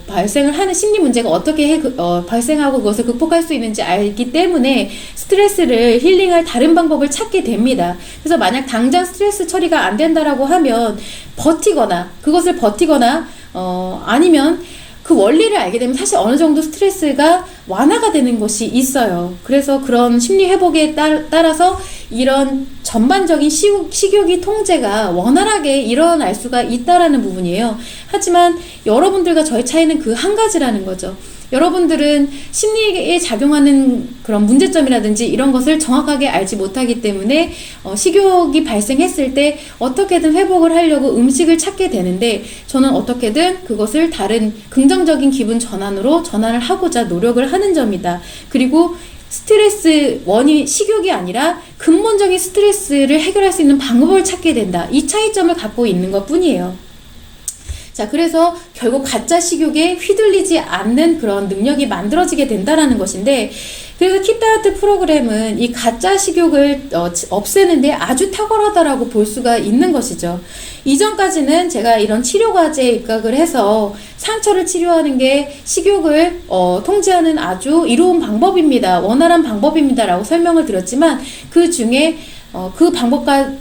발생을 하는 심리 문제가 어떻게 발생하고 그것을 극복할 수 있는지 알기 때문에 스트레스를 힐링할 다른 방법을 찾게 됩니다. 그래서 만약 당장 스트레스 처리가 안 된다라고 하면 그것을 버티거나 아니면 그 원리를 알게 되면 사실 어느 정도 스트레스가 완화가 되는 것이 있어요. 그래서 그런 심리 회복에 따라서 이런 전반적인 식욕이 통제가 원활하게 일어날 수가 있다라는 부분이에요. 하지만 여러분들과 저의 차이는 그 한 가지라는 거죠. 여러분들은 심리에 작용하는 그런 문제점이라든지 이런 것을 정확하게 알지 못하기 때문에 식욕이 발생했을 때 어떻게든 회복을 하려고 음식을 찾게 되는데, 저는 어떻게든 그것을 다른 긍정적인 기분 전환으로 전환을 하고자 노력을 하는 점이다. 그리고 스트레스 원인 식욕이 아니라 근본적인 스트레스를 해결할 수 있는 방법을 찾게 된다. 이 차이점을 갖고 있는 것 뿐이에요. 자, 그래서 결국 가짜 식욕에 휘둘리지 않는 그런 능력이 만들어지게 된다라는 것인데, 그래서 킵 다이어트 프로그램은 이 가짜 식욕을 없애는데 아주 탁월하다라고 볼 수가 있는 것이죠. 이전까지는 제가 이런 치료 과제에 입각을 해서 상처를 치료하는 게 식욕을 통제하는 아주 이로운 방법입니다. 원활한 방법입니다. 라고 설명을 드렸지만, 그 중에 그 방법과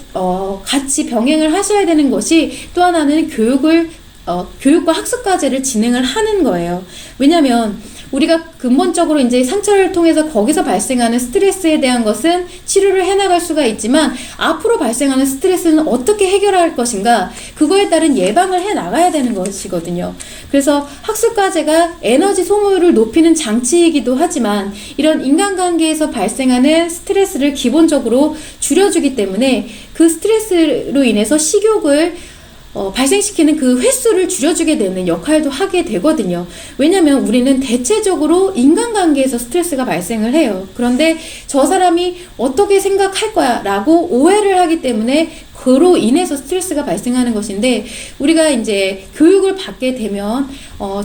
같이 병행을 하셔야 되는 것이 또 하나는 교육과 학습 과제를 진행을 하는 거예요. 왜냐면 우리가 근본적으로 이제 상처를 통해서 거기서 발생하는 스트레스에 대한 것은 치료를 해나갈 수가 있지만, 앞으로 발생하는 스트레스는 어떻게 해결할 것인가, 그거에 따른 예방을 해나가야 되는 것이거든요. 그래서 학습 과제가 에너지 소모를 높이는 장치이기도 하지만, 이런 인간관계에서 발생하는 스트레스를 기본적으로 줄여주기 때문에 그 스트레스로 인해서 식욕을 발생시키는 그 횟수를 줄여주게 되는 역할도 하게 되거든요. 왜냐면 우리는 대체적으로 인간관계에서 스트레스가 발생을 해요. 그런데 저 사람이 어떻게 생각할 거야 라고 오해를 하기 때문에 그로 인해서 스트레스가 발생하는 것인데, 우리가 이제 교육을 받게 되면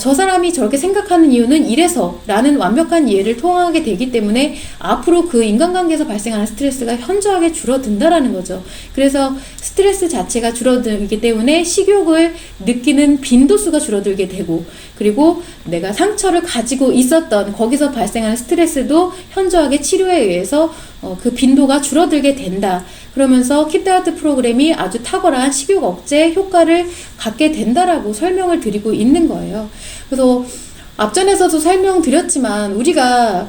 저 사람이 저렇게 생각하는 이유는 이래서 라는 완벽한 이해를 통하게 되기 때문에 앞으로 그 인간관계에서 발생하는 스트레스가 현저하게 줄어든다라는 거죠. 그래서 스트레스 자체가 줄어들기 때문에 식욕을 느끼는 빈도수가 줄어들게 되고, 그리고 내가 상처를 가지고 있었던 거기서 발생하는 스트레스도 현저하게 치료에 의해서 그 빈도가 줄어들게 된다. 그러면서 킵 다이어트 프로그램이 아주 탁월한 식욕 억제 효과를 갖게 된다라고 설명을 드리고 있는 거예요. 그래서 앞전에서도 설명드렸지만, 우리가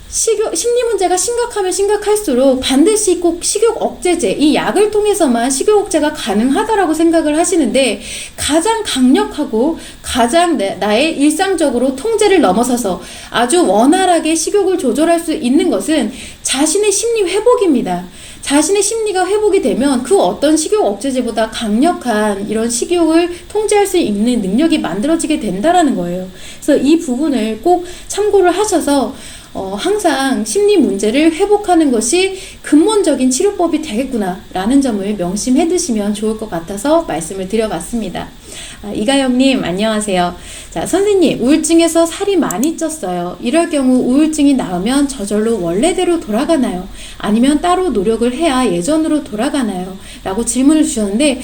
심리 문제가 심각하면 심각할수록 반드시 꼭 식욕 억제제, 이 약을 통해서만 식욕 억제가 가능하다라고 생각을 하시는데, 가장 강력하고 가장 나의 일상적으로 통제를 넘어서서 아주 원활하게 식욕을 조절할 수 있는 것은 자신의 심리 회복입니다. 자신의 심리가 회복이 되면 그 어떤 식욕 억제제보다 강력한 이런 식욕을 통제할 수 있는 능력이 만들어지게 된다라는 거예요. 그래서 이 부분을 꼭 참고를 하셔서 항상 심리 문제를 회복하는 것이 근본적인 치료법이 되겠구나 라는 점을 명심해 두시면 좋을 것 같아서 말씀을 드려봤습니다. 이가영님 안녕하세요. 자, 선생님, 우울증에서 살이 많이 쪘어요. 이럴 경우 우울증이 나으면 저절로 원래대로 돌아가나요? 아니면 따로 노력을 해야 예전으로 돌아가나요? 라고 질문을 주셨는데,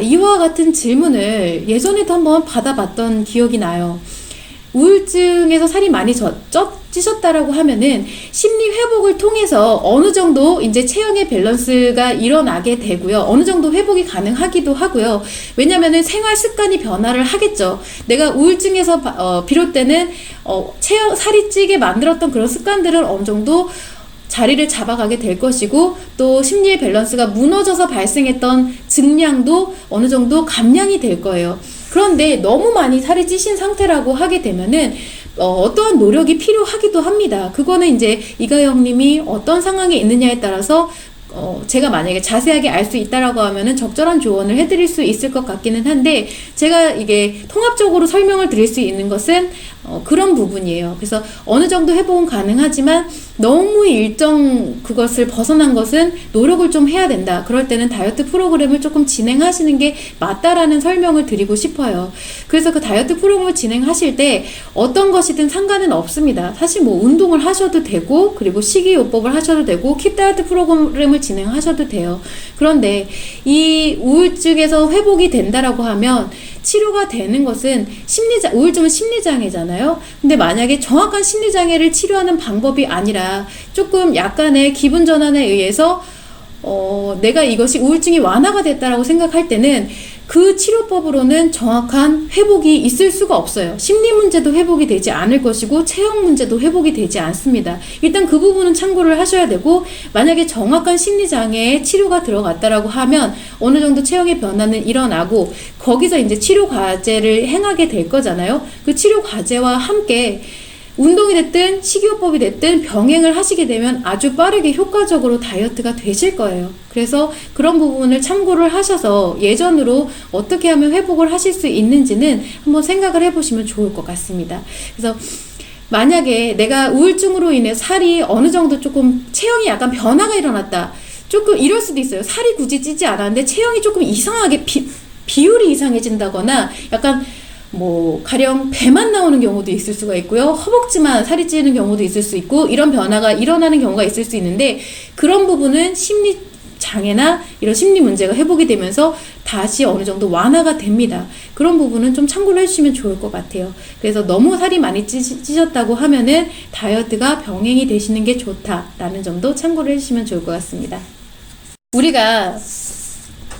이와 같은 질문을 예전에도 한번 받아봤던 기억이 나요. 우울증에서 살이 많이 찌셨다라고 하면은 심리 회복을 통해서 어느 정도 이제 체형의 밸런스가 일어나게 되고요. 어느 정도 회복이 가능하기도 하고요. 왜냐면은 생활 습관이 변화를 하겠죠. 내가 우울증에서 비롯되는 살이 찌게 만들었던 그런 습관들은 어느 정도 자리를 잡아가게 될 것이고, 또 심리의 밸런스가 무너져서 발생했던 증량도 어느 정도 감량이 될 거예요. 그런데 너무 많이 살이 찌신 상태라고 하게 되면은 어떠한 노력이 필요하기도 합니다. 그거는 이제 이가영님이 어떤 상황에 있느냐에 따라서 제가 만약에 자세하게 알 수 있다라고 하면은 적절한 조언을 해드릴 수 있을 것 같기는 한데, 제가 이게 통합적으로 설명을 드릴 수 있는 것은 그런 부분이에요. 그래서 어느 정도 회복은 가능하지만 너무 일정 그것을 벗어난 것은 노력을 좀 해야 된다. 그럴 때는 다이어트 프로그램을 조금 진행하시는 게 맞다라는 설명을 드리고 싶어요. 그래서 그 다이어트 프로그램을 진행하실 때 어떤 것이든 상관은 없습니다. 사실 뭐 운동을 하셔도 되고, 그리고 식이요법을 하셔도 되고, 킵 다이어트 프로그램을 진행하셔도 돼요. 그런데 이 우울증에서 회복이 된다라고 하면 치료가 되는 것은 우울증은 심리장애잖아요. 근데 만약에 정확한 심리장애를 치료하는 방법이 아니라 조금 약간의 기분 전환에 의해서 내가 이것이 우울증이 완화가 됐다라고 생각할 때는 그 치료법으로는 정확한 회복이 있을 수가 없어요. 심리 문제도 회복이 되지 않을 것이고 체형 문제도 회복이 되지 않습니다. 일단 그 부분은 참고를 하셔야 되고, 만약에 정확한 심리 장애에 치료가 들어갔다라고 하면 어느 정도 체형의 변화는 일어나고, 거기서 이제 치료 과제를 행하게 될 거잖아요. 그 치료 과제와 함께 운동이 됐든 식이요법이 됐든 병행을 하시게 되면 아주 빠르게 효과적으로 다이어트가 되실 거예요. 그래서 그런 부분을 참고를 하셔서 예전으로 어떻게 하면 회복을 하실 수 있는지는 한번 생각을 해보시면 좋을 것 같습니다. 그래서 만약에 내가 우울증으로 인해 살이 어느 정도 조금 체형이 약간 변화가 일어났다, 조금 이럴 수도 있어요. 살이 굳이 찌지 않았는데 체형이 조금 이상하게 비율이 이상해진다거나, 약간 가령 배만 나오는 경우도 있을 수가 있고요. 허벅지만 살이 찌는 경우도 있을 수 있고, 이런 변화가 일어나는 경우가 있을 수 있는데, 그런 부분은 심리 장애나 이런 심리 문제가 회복이 되면서 다시 어느 정도 완화가 됩니다. 그런 부분은 좀 참고를 해주시면 좋을 것 같아요. 그래서 너무 살이 많이 찌셨다고 하면은 다이어트가 병행이 되시는 게 좋다라는 점도 참고를 해주시면 좋을 것 같습니다. 우리가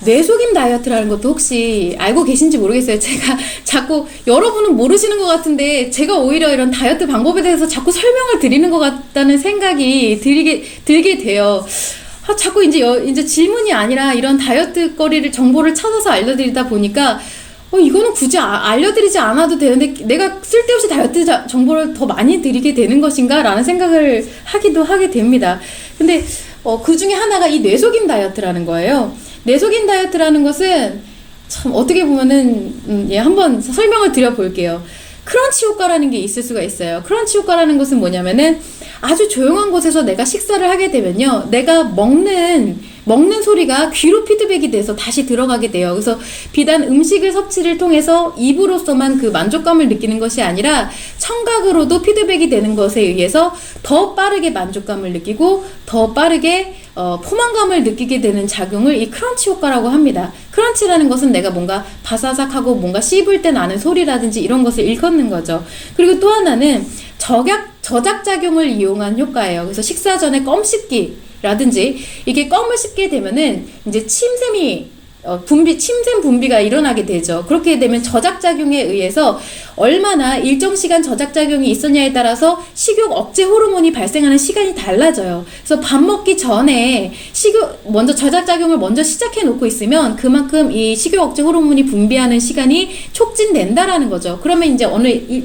뇌속임 다이어트라는 것도 혹시 알고 계신지 모르겠어요. 제가 자꾸, 여러분은 모르시는 것 같은데 제가 오히려 이런 다이어트 방법에 대해서 자꾸 설명을 드리는 것 같다는 생각이 들게 돼요. 자꾸 이제 질문이 아니라 이런 다이어트 정보를 찾아서 알려드리다 보니까 이거는 굳이 알려드리지 않아도 되는데 내가 쓸데없이 다이어트 정보를 더 많이 드리게 되는 것인가 라는 생각을 하기도 하게 됩니다. 근데 그 중에 하나가 이 뇌속임 다이어트라는 거예요. 뇌속임 다이어트라는 것은 참 어떻게 보면은 한번 설명을 드려볼게요. 크런치 효과라는 게 있을 수가 있어요. 크런치 효과라는 것은 뭐냐면은 아주 조용한 곳에서 내가 식사를 하게 되면요, 내가 먹는 소리가 귀로 피드백이 돼서 다시 들어가게 돼요. 그래서 비단 음식을 섭취를 통해서 입으로서만 그 만족감을 느끼는 것이 아니라 청각으로도 피드백이 되는 것에 의해서 더 빠르게 만족감을 느끼고 더 빠르게 포만감을 느끼게 되는 작용을 이 크런치 효과라고 합니다. 크런치라는 것은 내가 뭔가 바사삭하고 뭔가 씹을 때 나는 소리라든지 이런 것을 일컫는 거죠. 그리고 또 하나는 저작작용을 이용한 효과예요. 그래서 식사 전에 껌 씹기라든지, 이게 껌을 씹게 되면은 이제 침샘 분비가 일어나게 되죠. 그렇게 되면 저작작용에 의해서 얼마나 일정 시간 저작작용이 있었냐에 따라서 식욕 억제 호르몬이 발생하는 시간이 달라져요. 그래서 밥 먹기 전에 저작작용을 먼저 시작해 놓고 있으면 그만큼 이 식욕 억제 호르몬이 분비하는 시간이 촉진된다라는 거죠. 그러면 이제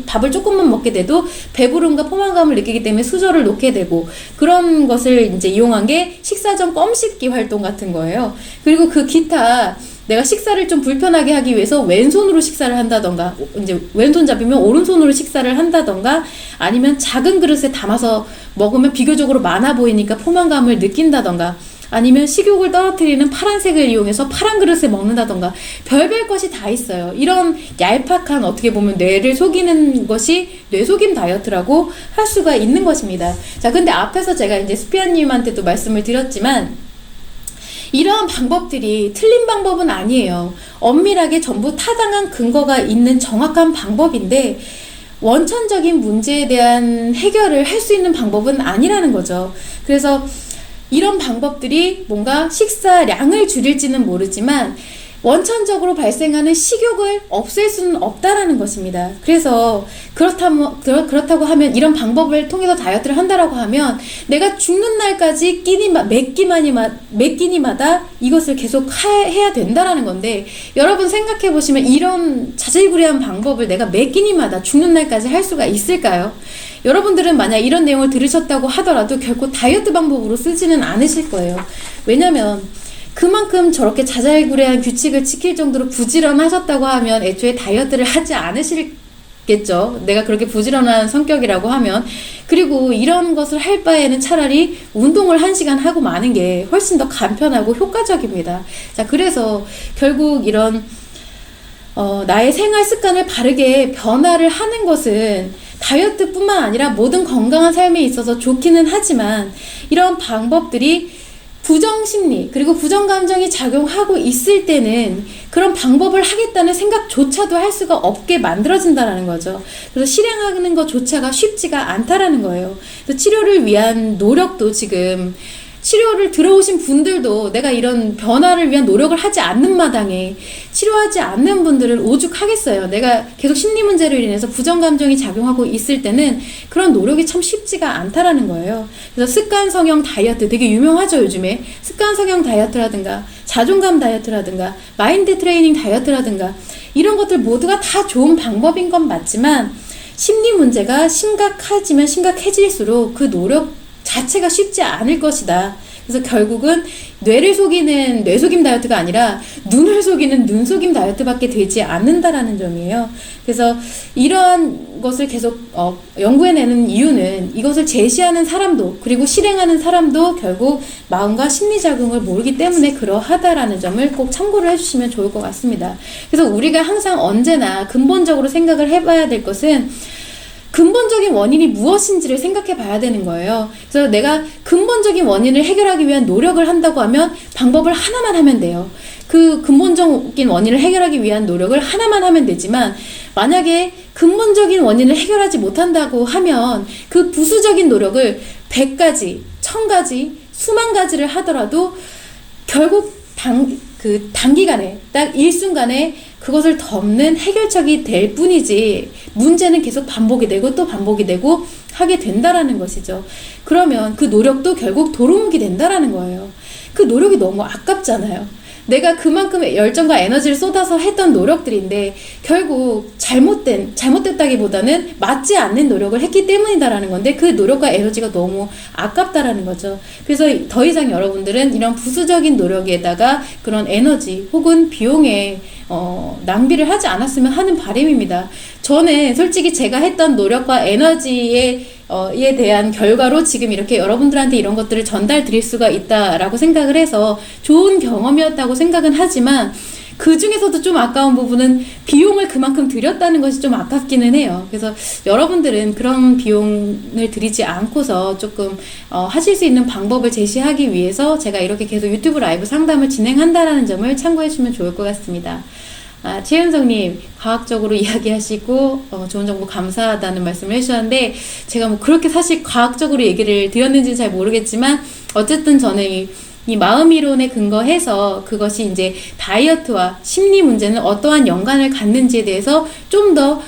밥을 조금만 먹게 돼도 배부름과 포만감을 느끼기 때문에 수저를 놓게 되고, 그런 것을 이제 이용한 게 식사 전 껌 씹기 활동 같은 거예요. 그리고 그 기타 내가 식사를 좀 불편하게 하기 위해서 왼손으로 식사를 한다던가, 이제 왼손잡이면 오른손으로 식사를 한다던가, 아니면 작은 그릇에 담아서 먹으면 비교적으로 많아 보이니까 포만감을 느낀다던가, 아니면 식욕을 떨어뜨리는 파란색을 이용해서 파란 그릇에 먹는다던가 별별 것이 다 있어요. 이런 얄팍한 어떻게 보면 뇌를 속이는 것이 뇌속임 다이어트라고 할 수가 있는 것입니다. 자, 근데 앞에서 제가 이제 스피아님한테도 말씀을 드렸지만 이러한 방법들이 틀린 방법은 아니에요. 엄밀하게 전부 타당한 근거가 있는 정확한 방법인데 원천적인 문제에 대한 해결을 할 수 있는 방법은 아니라는 거죠. 그래서 이런 방법들이 뭔가 식사량을 줄일지는 모르지만 원천적으로 발생하는 식욕을 없앨 수는 없다라는 것입니다. 그래서 그렇다고 하면 이런 방법을 통해서 다이어트를 한다라고 하면 내가 죽는 날까지 몇 끼니마다 이것을 계속 해야 된다라는 건데, 여러분 생각해 보시면 이런 자질구레한 방법을 내가 몇 끼니마다 죽는 날까지 할 수가 있을까요? 여러분들은 만약 이런 내용을 들으셨다고 하더라도 결코 다이어트 방법으로 쓰지는 않으실 거예요. 왜냐면 그만큼 저렇게 자잘구레한 규칙을 지킬 정도로 부지런하셨다고 하면 애초에 다이어트를 하지 않으시겠죠. 내가 그렇게 부지런한 성격이라고 하면. 그리고 이런 것을 할 바에는 차라리 운동을 1시간 하고 마는 게 훨씬 더 간편하고 효과적입니다. 자, 그래서 결국 이런 나의 생활 습관을 바르게 변화를 하는 것은 다이어트뿐만 아니라 모든 건강한 삶에 있어서 좋기는 하지만 이런 방법들이 부정심리 그리고 부정감정이 작용하고 있을 때는 그런 방법을 하겠다는 생각조차도 할 수가 없게 만들어진다는 거죠. 그래서 실행하는 것조차가 쉽지가 않다라는 거예요. 그래서 치료를 위한 노력도 지금 치료를 들어오신 분들도 내가 이런 변화를 위한 노력을 하지 않는 마당에 치료하지 않는 분들은 오죽하겠어요. 내가 계속 심리 문제로 인해서 부정감정이 작용하고 있을 때는 그런 노력이 참 쉽지가 않다라는 거예요. 그래서 습관성형 다이어트 되게 유명하죠, 요즘에. 습관성형 다이어트라든가 자존감 다이어트라든가 마인드 트레이닝 다이어트라든가 이런 것들 모두가 다 좋은 방법인 건 맞지만 심리 문제가 심각하지만 심각해질수록 그 노력 자체가 쉽지 않을 것이다. 그래서 결국은 뇌를 속이는 뇌속임 다이어트가 아니라 눈을 속이는 눈속임 다이어트밖에 되지 않는다라는 점이에요. 그래서 이러한 것을 계속 연구해내는 이유는 이것을 제시하는 사람도 그리고 실행하는 사람도 결국 마음과 심리작용을 모르기 때문에 그러하다라는 점을 꼭 참고를 해주시면 좋을 것 같습니다. 그래서 우리가 항상 언제나 근본적으로 생각을 해봐야 될 것은 근본적인 원인이 무엇인지를 생각해 봐야 되는 거예요. 그래서 내가 근본적인 원인을 해결하기 위한 노력을 한다고 하면 방법을 하나만 하면 돼요. 그 근본적인 원인을 해결하기 위한 노력을 하나만 하면 되지만 만약에 근본적인 원인을 해결하지 못한다고 하면 그 부수적인 노력을 100가지, 1000가지, 수만 가지를 하더라도 결국 단기간에 딱 일순간에 그것을 덮는 해결책이 될 뿐이지 문제는 계속 반복이 되고 또 반복이 되고 하게 된다라는 것이죠. 그러면 그 노력도 결국 도루묵이 된다라는 거예요. 그 노력이 너무 아깝잖아요. 내가 그만큼의 열정과 에너지를 쏟아서 했던 노력들인데 결국 잘못됐다기보다는 맞지 않는 노력을 했기 때문이다라는 건데 그 노력과 에너지가 너무 아깝다라는 거죠. 그래서 더 이상 여러분들은 이런 부수적인 노력에다가 그런 에너지 혹은 비용에 낭비를 하지 않았으면 하는 바람입니다. 저는 솔직히 제가 했던 노력과 에너지에 대한 결과로 지금 이렇게 여러분들한테 이런 것들을 전달 드릴 수가 있다라고 생각을 해서 좋은 경험이었다고 생각은 하지만 그 중에서도 좀 아까운 부분은 비용을 그만큼 들였다는 것이 좀 아깝기는 해요. 그래서 여러분들은 그런 비용을 들이지 않고서 조금 하실 수 있는 방법을 제시하기 위해서 제가 이렇게 계속 유튜브 라이브 상담을 진행한다라는 점을 참고해 주시면 좋을 것 같습니다. 최은성님 과학적으로 이야기하시고 좋은 정보 감사하다는 말씀을 해주셨는데 제가 뭐 그렇게 사실 과학적으로 얘기를 드렸는지는 잘 모르겠지만 어쨌든 저는 이 마음이론에 근거해서 그것이 이제 다이어트와 심리 문제는 어떠한 연관을 갖는지에 대해서 좀 더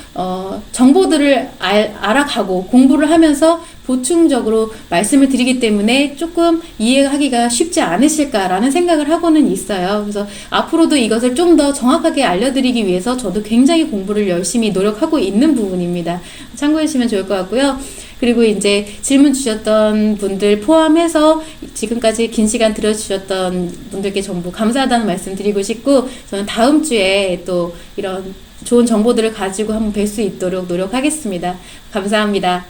정보들을 알아가고 공부를 하면서 보충적으로 말씀을 드리기 때문에 조금 이해하기가 쉽지 않으실까라는 생각을 하고는 있어요. 그래서 앞으로도 이것을 좀 더 정확하게 알려드리기 위해서 저도 굉장히 공부를 열심히 노력하고 있는 부분입니다. 참고해 주시면 좋을 것 같고요. 그리고 이제 질문 주셨던 분들 포함해서 지금까지 긴 시간 들어주셨던 분들께 전부 감사하다는 말씀 드리고 싶고 저는 다음 주에 또 이런 좋은 정보들을 가지고 한번 뵐 수 있도록 노력하겠습니다. 감사합니다.